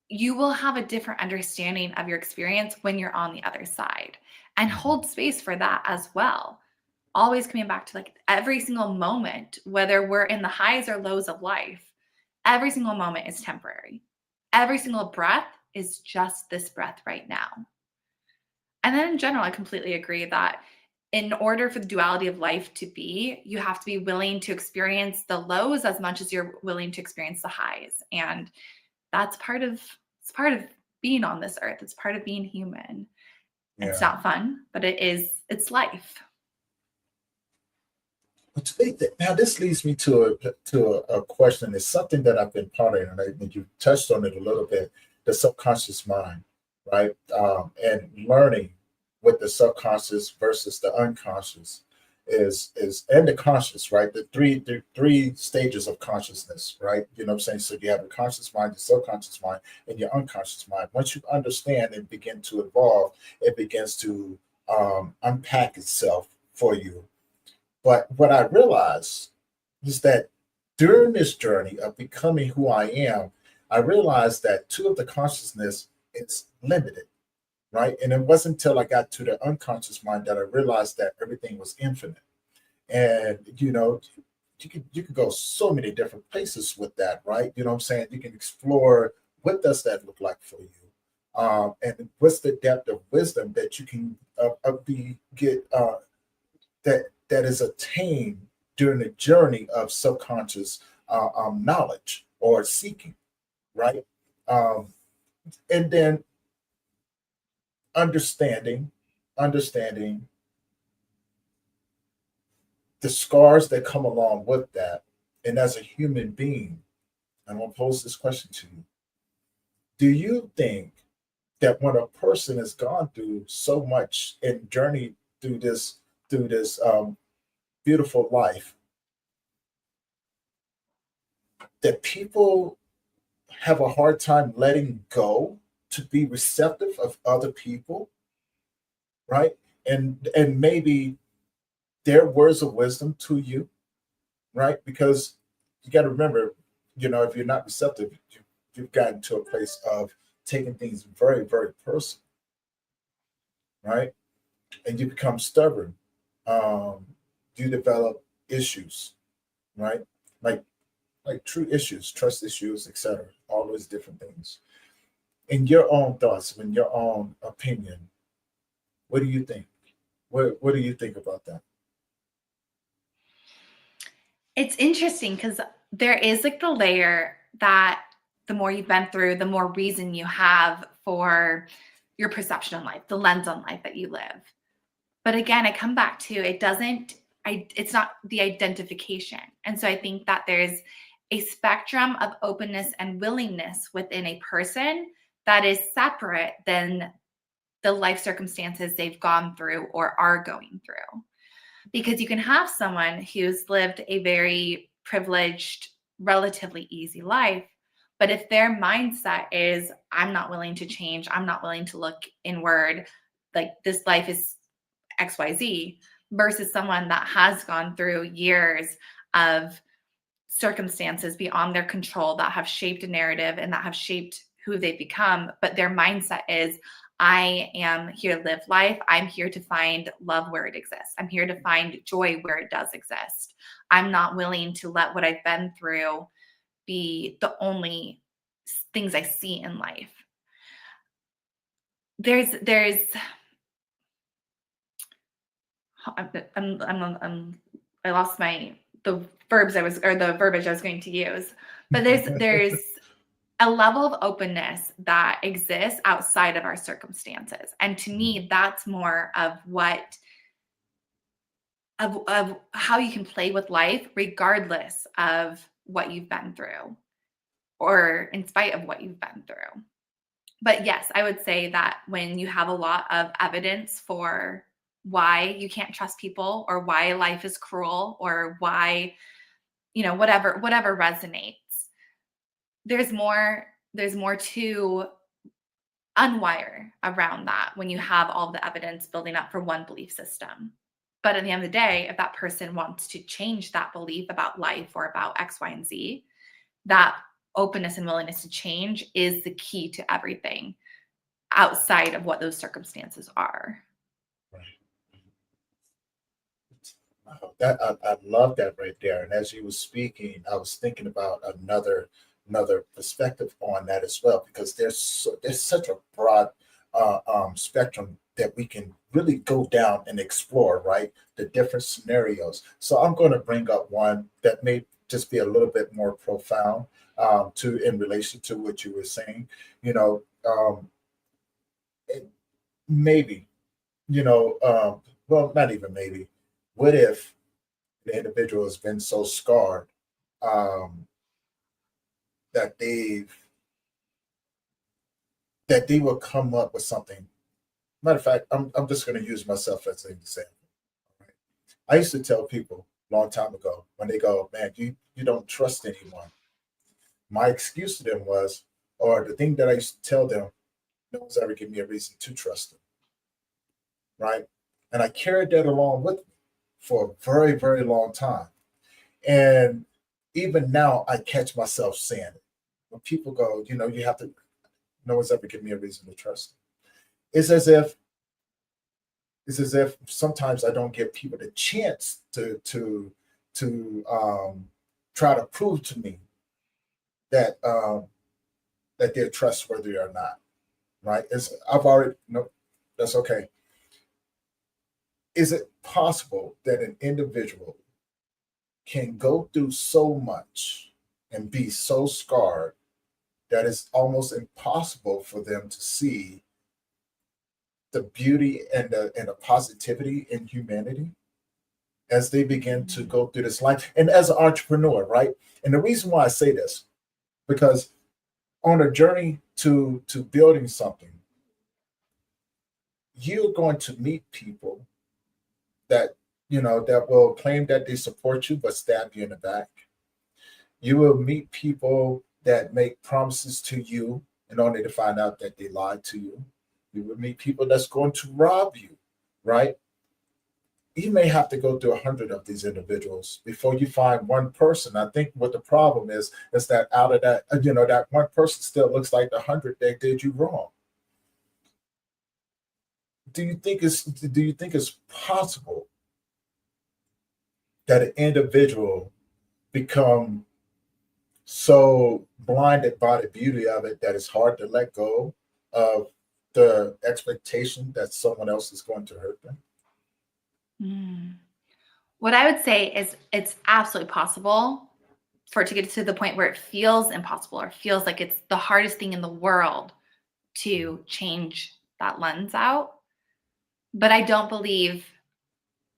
you will have a different understanding of your experience when you're on the other side. and hold space for that as well. Always coming back to like every single moment, whether we're in the highs or lows of life, every single moment is temporary. Every single breath is just this breath right now. And then in general, I completely agree that in order for the duality of life to be, you have to be willing to experience the lows as much as you're willing to experience the highs. And that's part of being on this earth. It's part of being human. Yeah. It's not fun, but it's life. Now, this leads me to a question. It's something that I've been pondering, and I think you touched on it a little bit, the subconscious mind, right? And learning with the subconscious versus the unconscious is and the conscious, right? The three stages of consciousness, right? You know what I'm saying? So you have the conscious mind, the subconscious mind, and your unconscious mind. Once you understand and begin to evolve, it begins to unpack itself for you. But what I realized is that during this journey of becoming who I am, I realized that two of the consciousness is limited, right? And it wasn't until I got to the unconscious mind that I realized that everything was infinite. And you could go so many different places with that, right? You know what I'm saying? You can explore what does that look like for you, and what's the depth of wisdom that you can get that is attained during the journey of subconscious knowledge or seeking, right? And then understanding the scars that come along with that. And as a human being, I'm going to pose this question to you. Do you think that when a person has gone through so much and journeyed through this beautiful life, that people have a hard time letting go to be receptive of other people, right? And maybe their words of wisdom to you, right? Because you got to remember, if you're not receptive, you've gotten to a place of taking things very, very personal, right? And you become stubborn. You develop issues, right? Like true issues, trust issues, etc. All those different things. In your own thoughts, in your own opinion, what do you think? What do you think about that? It's interesting because there is like the layer that the more you've been through, the more reason you have for your perception on life, the lens on life that you live. But again, I come back to it's not the identification. And so I think that there's a spectrum of openness and willingness within a person that is separate than the life circumstances they've gone through or are going through. Because you can have someone who's lived a very privileged, relatively easy life, but if their mindset is, I'm not willing to change, I'm not willing to look inward, like this life is XYZ, versus someone that has gone through years of circumstances beyond their control that have shaped a narrative and that have shaped who they've become, but their mindset is, I am here to live life. I'm here to find love where it exists. I'm here to find joy where it does exist. I'm not willing to let what I've been through be the only things I see in life. I lost the verbiage I was going to use, but there's a level of openness that exists outside of our circumstances. And to me, that's more of how you can play with life regardless of what you've been through or in spite of what you've been through. But yes, I would say that when you have a lot of evidence for why you can't trust people or why life is cruel or why, whatever resonates, there's more to unwire around that when you have all the evidence building up for one belief system. But at the end of the day, if that person wants to change that belief about life or about X, Y, and Z, that openness and willingness to change is the key to everything outside of what those circumstances are. Wow, that I love that right there. And as you were speaking, I was thinking about another perspective on that as well, because there's such a broad spectrum that we can really go down and explore, right? The different scenarios. So I'm going to bring up one that may just be a little bit more profound to in relation to what you were saying. You know, it, maybe well, not even maybe. What if the individual has been so scarred um, that they will come up with something. Matter of fact, I'm just going to use myself as an example. Right? I used to tell people a long time ago when they go, "Man, you don't trust anyone." My excuse to them was, or the thing that I used to tell them, no one's ever given me a reason to trust them, right? And I carried that along with me for a very, very long time. And even now, I catch myself saying it. When people go, you have to, no one's ever given me a reason to trust them. It's as if it's as if sometimes I don't give people the chance to try to prove to me that that they're trustworthy or not. Right? I've already no, that's okay. Is it possible that an individual can go through so much and be so scarred that it's almost impossible for them to see the beauty and the positivity in humanity as they begin to go through this life and as an entrepreneur, right? And the reason why I say this, because on a journey to building something, you're going to meet people that that will claim that they support you but stab you in the back. You will meet people that make promises to you and only to find out that they lied to you. You will meet people that's going to rob you, right? You may have to go through 100 of these individuals before you find one person. I think what the problem is that out of that, that one person still looks like the 100 that did you wrong. Do you think it's possible that an individual become so blinded by the beauty of it that it's hard to let go of the expectation that someone else is going to hurt them? Mm. What I would say is it's absolutely possible for it to get to the point where it feels impossible or feels like it's the hardest thing in the world to change that lens out. But I don't believe,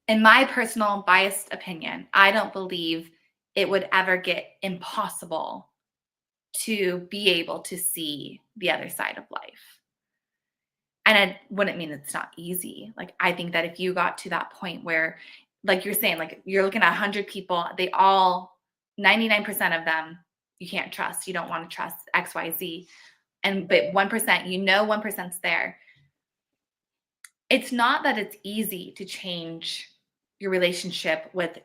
in my personal biased opinion, I don't believe it would ever get impossible to be able to see the other side of life. And I wouldn't mean it's not easy. Like, I think that if you got to that point where, like you're saying, like you're looking at 100 people, 99% of them, you can't trust. You don't want to trust X, Y, Z. But 1%, 1%'s there. It's not that it's easy to change your relationship with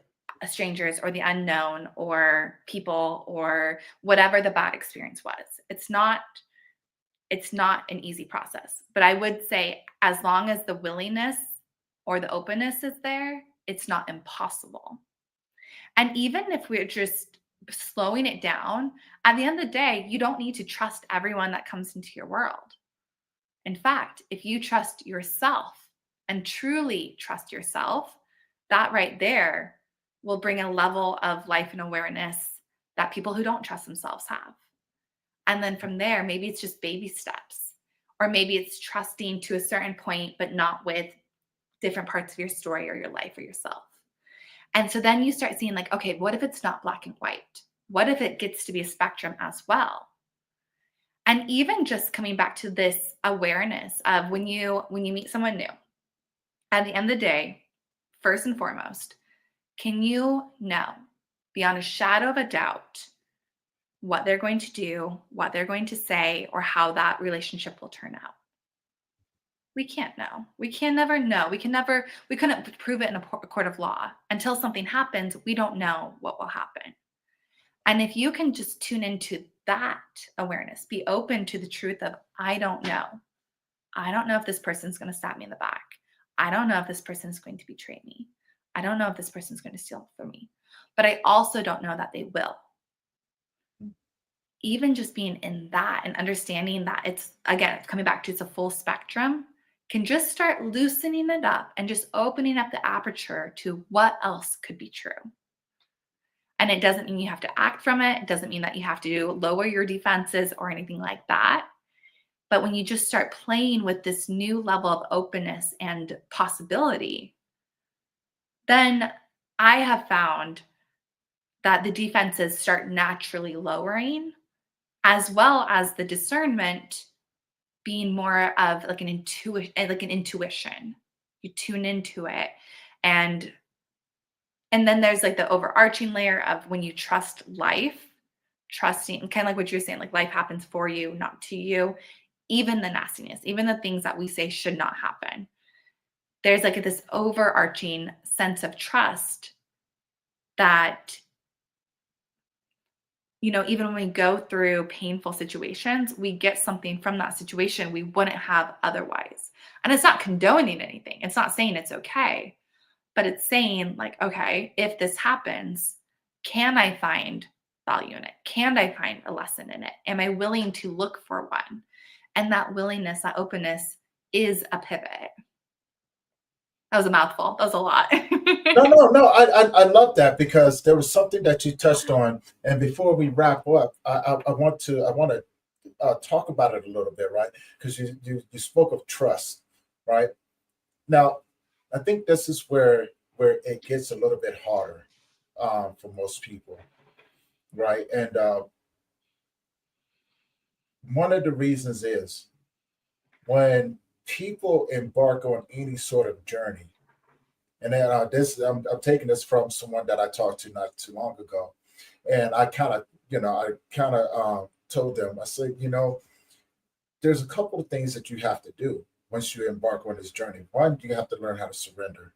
strangers or the unknown or people or whatever the bad experience was. It's not an easy process. But I would say as long as the willingness or the openness is there, it's not impossible. And even if we're just slowing it down, at the end of the day, you don't need to trust everyone that comes into your world. In fact, if you trust yourself and truly trust yourself, that right there will bring a level of life and awareness that people who don't trust themselves have. And then from there, maybe it's just baby steps, or maybe it's trusting to a certain point, but not with different parts of your story or your life or yourself. And so then you start seeing like, okay, what if it's not black and white? What if it gets to be a spectrum as well? And even just coming back to this awareness of when you meet someone new, at the end of the day, first and foremost, can you know beyond a shadow of a doubt what they're going to do, what they're going to say, or how that relationship will turn out? We can't know. We can never know. We couldn't prove it in a court of law. Until something happens, we don't know what will happen. And if you can just tune into that awareness, be open to the truth of, I don't know. I don't know if this person's going to stab me in the back. I don't know if this person is going to betray me. I don't know if this person's going to steal from me, but I also don't know that they will. Even just being in that and understanding that it's, again, coming back to it's a full spectrum, can just start loosening it up and just opening up the aperture to what else could be true. And it doesn't mean you have to act from it. It doesn't mean that you have to lower your defenses or anything like that. But when you just start playing with this new level of openness and possibility, then I have found that the defenses start naturally lowering, as well as the discernment being more of like an intuition. You tune into it. And then there's like the overarching layer of when you trust life, trusting, kind of like what you're saying, like life happens for you, not to you. Even the nastiness, even the things that we say should not happen. There's like this overarching sense of trust that, even when we go through painful situations, we get something from that situation we wouldn't have otherwise. And it's not condoning anything. It's not saying it's okay, but it's saying like, okay, if this happens, can I find value in it? Can I find a lesson in it? Am I willing to look for one? And that willingness, that openness is a pivot. That was a mouthful. That was a lot. No. I love that, because there was something that you touched on, and before we wrap up, I want to talk about it a little bit, right? Because you spoke of trust, right? Now, I think this is where it gets a little bit harder for most people, right? And one of the reasons is when people embark on any sort of journey, and then I'm taking this from someone that I talked to not too long ago, and I kind of told them, I said, there's a couple of things that you have to do once you embark on this journey. One, you have to learn how to surrender.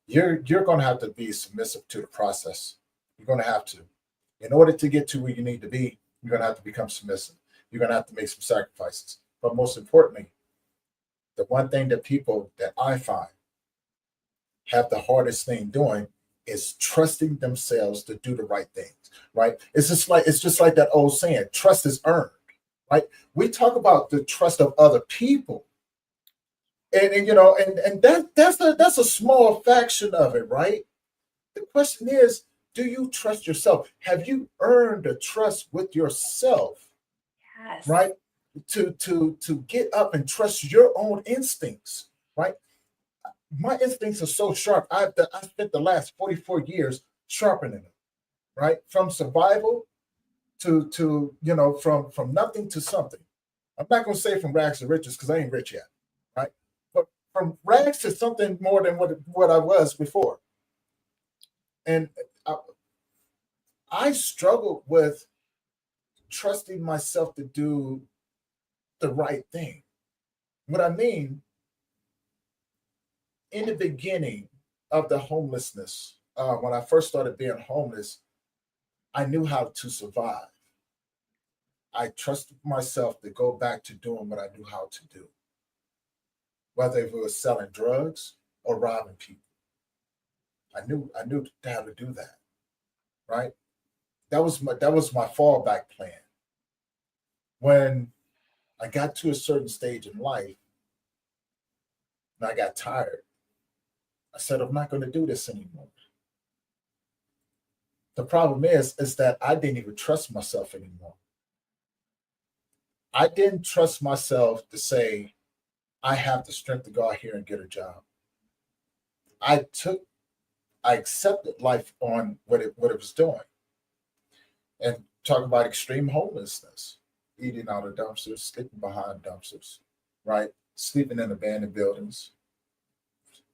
You're going to have to be submissive to the process. You're going to have to. In order to get to where you need to be, you're going to have to become submissive. You're going to have to make some sacrifices. But most importantly, the one thing that people that I find have the hardest thing doing is trusting themselves to do the right things, right? It's just like that old saying, trust is earned, right? We talk about the trust of other people. And that's a small fraction of it, right? The question is, do you trust yourself? Have you earned a trust with yourself? Yes. Right? To get up and trust your own instincts, right? My instincts are so sharp. I spent the last 44 years sharpening them, right? From survival to from nothing to something. I'm not going to say from rags to riches, because I ain't rich yet, right? But from rags to something more than what I was before. And I struggled with trusting myself to do the right thing. What I mean, in the beginning of the homelessness, when I first started being homeless, I knew how to survive. I trusted myself to go back to doing what I knew how to do, whether it was selling drugs or robbing people. I knew how to do that, right? That was my fallback plan. When I got to a certain stage in life and I got tired, I said, I'm not going to do this anymore. The problem is that I didn't even trust myself anymore. I didn't trust myself to say, I have the strength to go out here and get a job. I accepted life on what it was doing. And talk about extreme homelessness, eating out of dumpsters, sleeping behind dumpsters, right? Sleeping in abandoned buildings,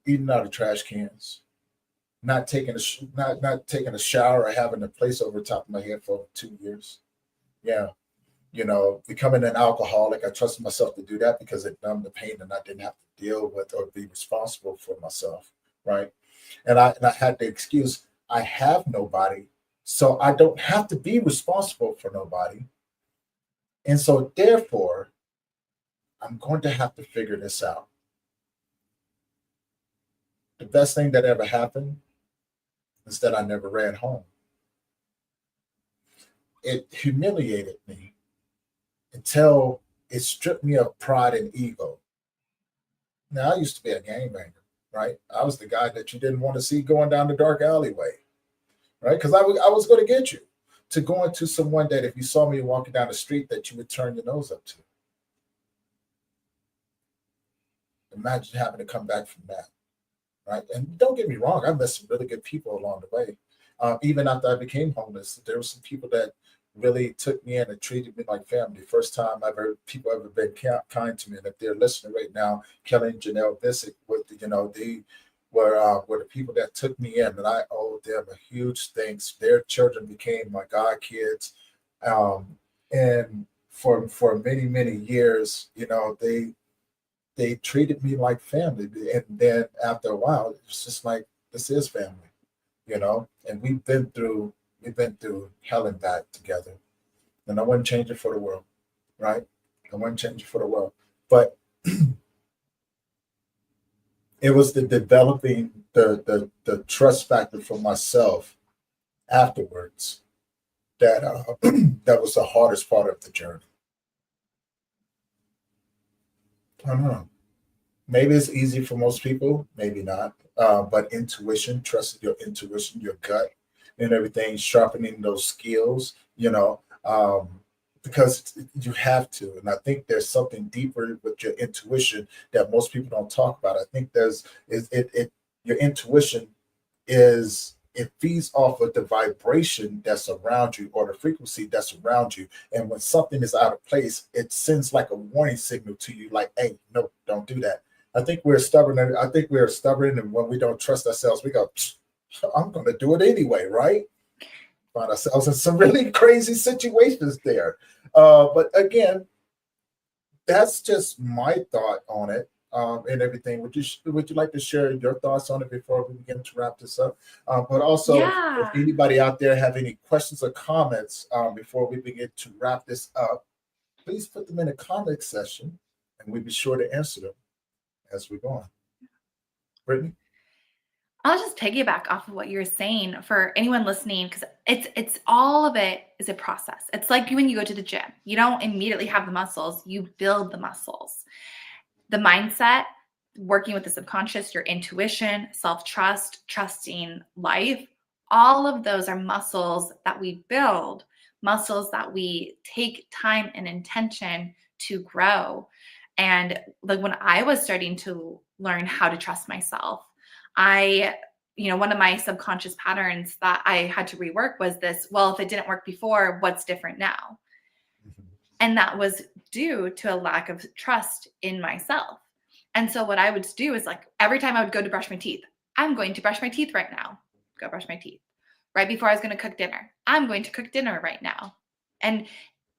eating out of trash cans, not taking a shower or having a place over the top of my head for 2 years. Yeah. Becoming an alcoholic, I trusted myself to do that because it numbed the pain and I didn't have to deal with or be responsible for myself, right? And I had the excuse, I have nobody, so I don't have to be responsible for nobody. And so therefore, I'm going to have to figure this out. The best thing that ever happened Instead, I never ran home. It humiliated me until it stripped me of pride and ego. Now, I used to be a gangbanger, right? I was the guy that you didn't want to see going down the dark alleyway, right? Because I was going to get you to go into someone that if you saw me walking down the street that you would turn your nose up to. Imagine having to come back from that, right? And don't get me wrong, I met some really good people along the way. Even after I became homeless, there were some people that really took me in and treated me like family. First time people ever been kind to me. And if they're listening right now, Kelly and Janelle Bissick, they were the people that took me in, and I owe them a huge thanks. Their children became my god kids, and for many years, they treated me like family. And then after a while, it's just like, this is family, and we've been through hell and back together. And I wouldn't change it for the world, right? I wouldn't change it for the world. But it was the developing the trust factor for myself afterwards that that was the hardest part of the journey. I don't know. Maybe it's easy for most people, maybe not. But intuition, trusting your intuition, your gut, and everything, sharpening those skills, because you have to. And I think there's something deeper with your intuition that most people don't talk about. I think your intuition it feeds off of the vibration that's around you or the frequency that's around you. And when something is out of place, it sends like a warning signal to you, like, hey, no, don't do that. I think we're stubborn. And when we don't trust ourselves, we go, I'm going to do it anyway, right? Find ourselves in some really crazy situations there. But again, that's just my thought on it. And everything. Would you like to share your thoughts on it before we begin to wrap this up? But also, if anybody out there have any questions or comments before we begin to wrap this up, please put them in the comment section, and we'll be sure to answer them as we go on. Brittni? I'll just piggyback off of what you're saying for anyone listening, because it's all of it is a process. It's like when you go to the gym, you don't immediately have the muscles, you build the muscles. The mindset, working with the subconscious, your intuition, self-trust, trusting life, all of those are muscles that we build, muscles that we take time and intention to grow. And like when I was starting to learn how to trust myself, one of my subconscious patterns that I had to rework was this, well, if it didn't work before, what's different now? And that was due to a lack of trust in myself. And so what I would do is, like, every time I would go to brush my teeth, I'm going to brush my teeth right now. Go brush my teeth. Right before I was going to cook dinner, I'm going to cook dinner right now. And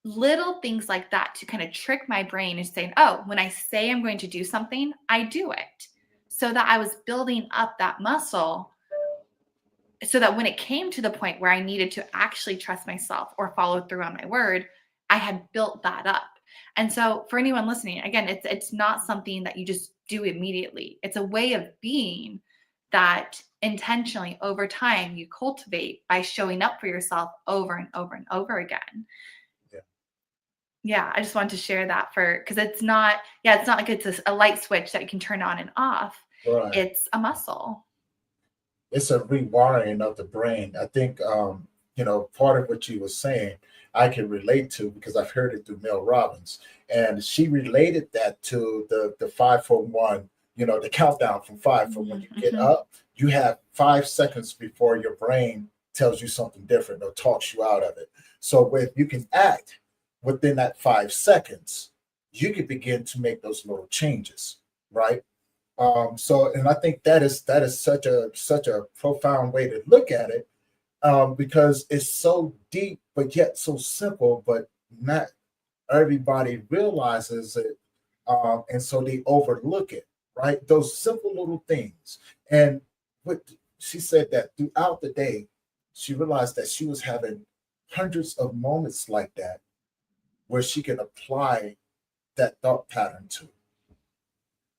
little things like that to kind of trick my brain into saying, oh, when I say I'm going to do something, I do it. So that I was building up that muscle so that when it came to the point where I needed to actually trust myself or follow through on my word, I had built that up. And so for anyone listening, again, it's not something that you just do immediately. It's a way of being that intentionally over time you cultivate by showing up for yourself over and over and over again. Yeah, I just wanted to share that because it's not like it's a light switch that you can turn on and off. Right. It's a muscle. It's a rewiring of the brain. I think, part of what you were saying, I can relate to because I've heard it through Mel Robbins. And she related that to the 5, 4, 1, the countdown from 5 from when you get up, you have 5 seconds before your brain tells you something different or talks you out of it. So if you can act within that 5 seconds, you can begin to make those little changes, right? And I think that is such a profound way to look at it, because it's so deep, but yet so simple, but not everybody realizes it. And so they overlook it, right? Those simple little things. And what she said that throughout the day, she realized that she was having hundreds of moments like that where she can apply that thought pattern to.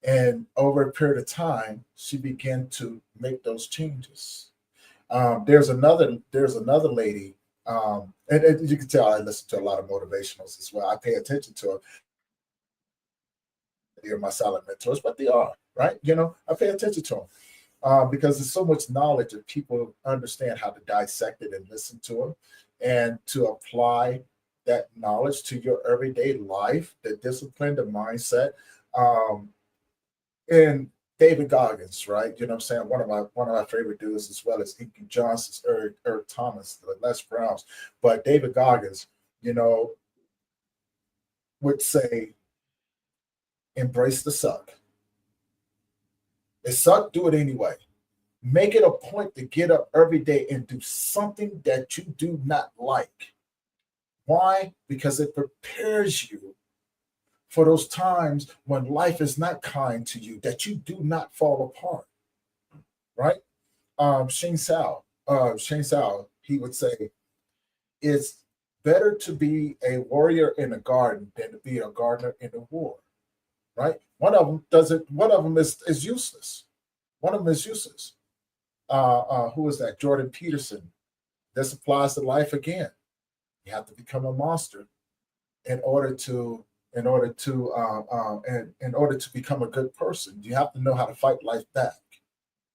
And over a period of time, she began to make those changes. There's another lady, and you can tell I listen to a lot of motivationals as well. I pay attention to them. They're my silent mentors, but they are, right. I pay attention to them because there's so much knowledge that people understand how to dissect it and listen to them and to apply that knowledge to your everyday life, the discipline, the mindset. And David Goggins, right? You know what I'm saying? One of my favorite dudes as well as Inky Johnson's, Eric Thomas, the Les Browns. But David Goggins, would say, embrace the suck. It suck, do it anyway. Make it a point to get up every day and do something that you do not like. Why? Because it prepares you for those times when life is not kind to you, that you do not fall apart, right? Shane Sao, he would say, it's better to be a warrior in a garden than to be a gardener in a war, right? One of them doesn't. One of them is useless. One of them is useless. Who is that? Jordan Peterson. This applies to life again. You have to become a monster in order to become a good person. You have to know how to fight life back,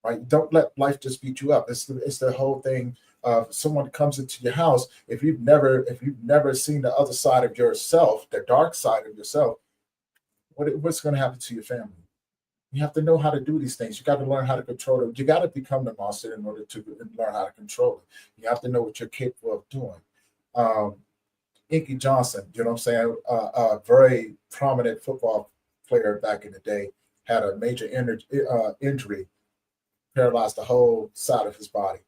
right? Don't let life just beat you up. It's the whole thing of someone comes into your house. If you've never seen the other side of yourself, the dark side of yourself, what's going to happen to your family? You have to know how to do these things. You got to learn how to control it. You got to become the monster in order to learn how to control it. You have to know what you're capable of doing. Inky Johnson, you know what I'm saying? A very prominent football player back in the day, had a major injury, paralyzed the whole side of his body.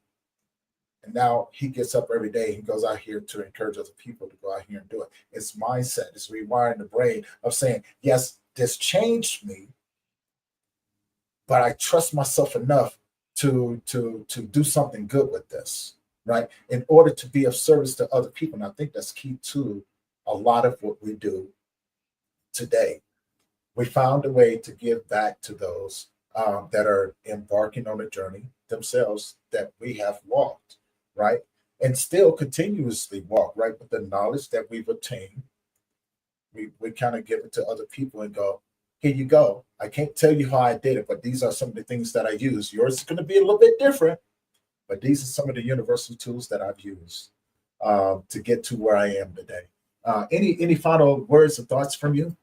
And now he gets up every day. He goes out here to encourage other people to go out here and do it. It's mindset. It's rewiring the brain of saying, yes, this changed me, but I trust myself enough to do something good with this, right? In order to be of service to other people. And I think that's key to a lot of what we do today. We found a way to give back to those that are embarking on a journey themselves that we have walked, right? And still continuously walk, right? With the knowledge that we've obtained, we kind of give it to other people and go, here you go. I can't tell you how I did it, but these are some of the things that I use. Yours is going to be a little bit different, but these are some of the universal tools that I've used to get to where I am today. Any final words or thoughts from you?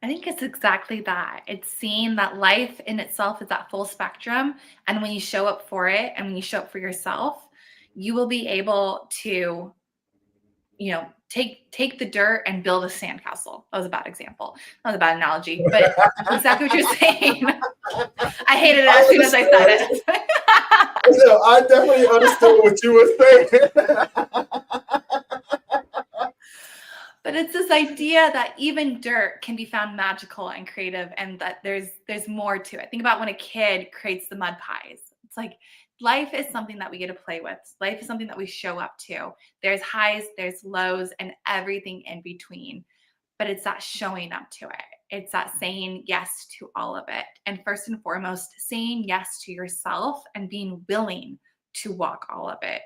I think it's exactly that. It's seeing that life in itself is that full spectrum. And when you show up for it and when you show up for yourself, you will be able to, take the dirt and build a sandcastle. That was a bad example. That was a bad analogy, but exactly what you're saying. I hated it as soon as I said it. I definitely understood what you were saying. But it's this idea that even dirt can be found magical and creative, and that there's more to it. Think about when a kid creates the mud pies. It's like life is something that we get to play with. Life is something that we show up to. There's highs, there's lows, and everything in between. But it's that showing up to it. It's that saying yes to all of it. And first and foremost, saying yes to yourself and being willing to walk all of it.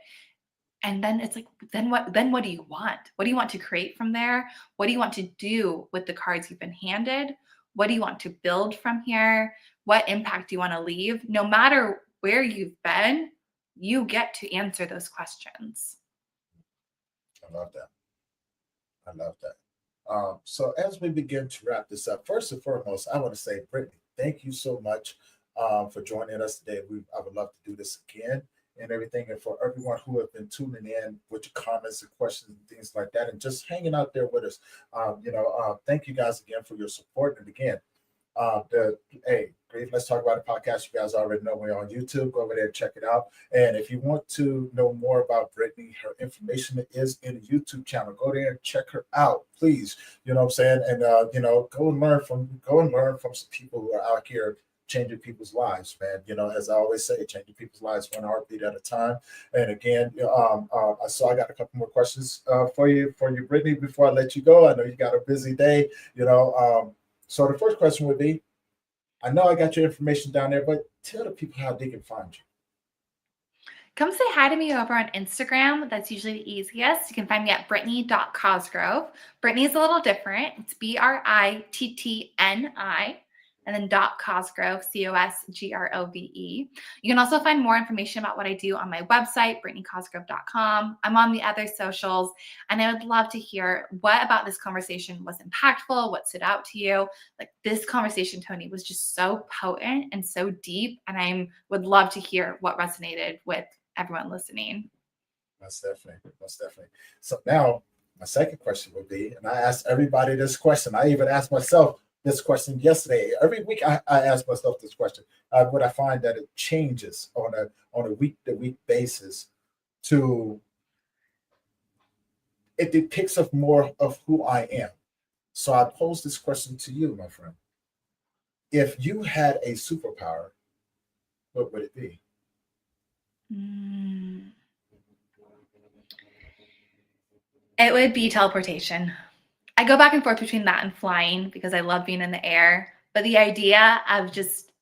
And then it's like, then what do you want? What do you want to create from there? What do you want to do with the cards you've been handed? What do you want to build from here? What impact do you want to leave? No matter where you've been, you get to answer those questions. I love that. So as we begin to wrap this up, first and foremost, I want to say, Brittni, thank you so much for joining us today. I would love to do this again and everything. And for everyone who have been tuning in with your comments and questions and things like that, and just hanging out there with us, thank you guys again for your support. And again, Crave, let's talk about the podcast. You guys already know we're on YouTube. Go over there and check it out. And if you want to know more about Brittni, her information is in the YouTube channel. Go there and check her out, please. You know what I'm saying? And go and learn from some people who are out here changing people's lives, man. As I always say, changing people's lives one heartbeat at a time. And again, so I got a couple more questions for you, Brittni, before I let you go. I know you got a busy day, So the first question would be, I know I got your information down there, but tell the people how they can find you. Come say hi to me over on Instagram. That's usually the easiest. You can find me at brittni.cosgrove. Brittni is a little different. It's Brittni and then .cosgrove, Cosgrove. You can also find more information about what I do on my website, brittnicosgrove.com. I'm on the other socials, and I would love to hear what about this conversation was impactful, what stood out to you. Like, this conversation, Tony, was just so potent and so deep, and I would love to hear what resonated with everyone listening. Most definitely. Most definitely. So now my second question would be, and I asked everybody this question. I even asked myself this question yesterday. Every week I ask myself this question. But I find that it changes on a week-to-week basis. It depicts of more of who I am. So I pose this question to you, my friend. If you had a superpower, what would it be? It would be teleportation. I go back and forth between that and flying because I love being in the air. But the idea of just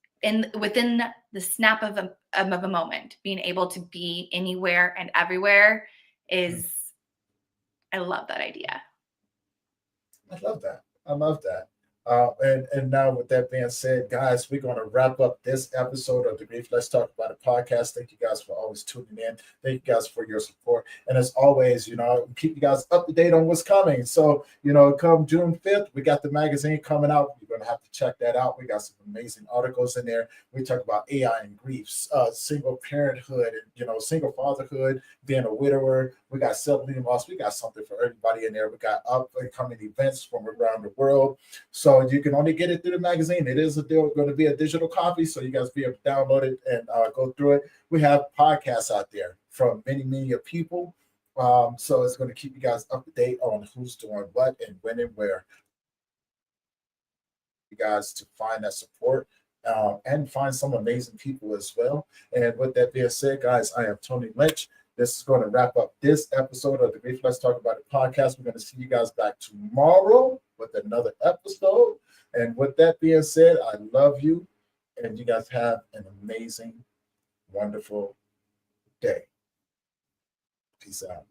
within the snap of a moment, being able to be anywhere and everywhere is, I love that idea. I love that. I love that. And now, with that being said, guys, we're going to wrap up this episode of the Grief Let's Talk About It podcast. Thank you guys for always tuning in. Thank you guys for your support. And as always, keep you guys up to date on what's coming. So, come June 5th, we got the magazine coming out. You're going to have to check that out. We got some amazing articles in there. We talk about AI and griefs, single parenthood, and, single fatherhood, being a widower. We got self-leading loss. We got something for everybody in there. We got up and coming events from around the world. So you can only get it through the magazine. It is going to be a digital copy, so you guys be able to download it and go through it. We have podcasts out there from many, many people. So it's going to keep you guys up to date on who's doing what and when and where. You guys to find that support and find some amazing people as well. And with that being said, guys, I am Tony Lynch. This is going to wrap up this episode of the Grief Let's Talk About It podcast. We're going to see you guys back tomorrow with another episode. And with that being said, I love you. And you guys have an amazing, wonderful day. Peace out.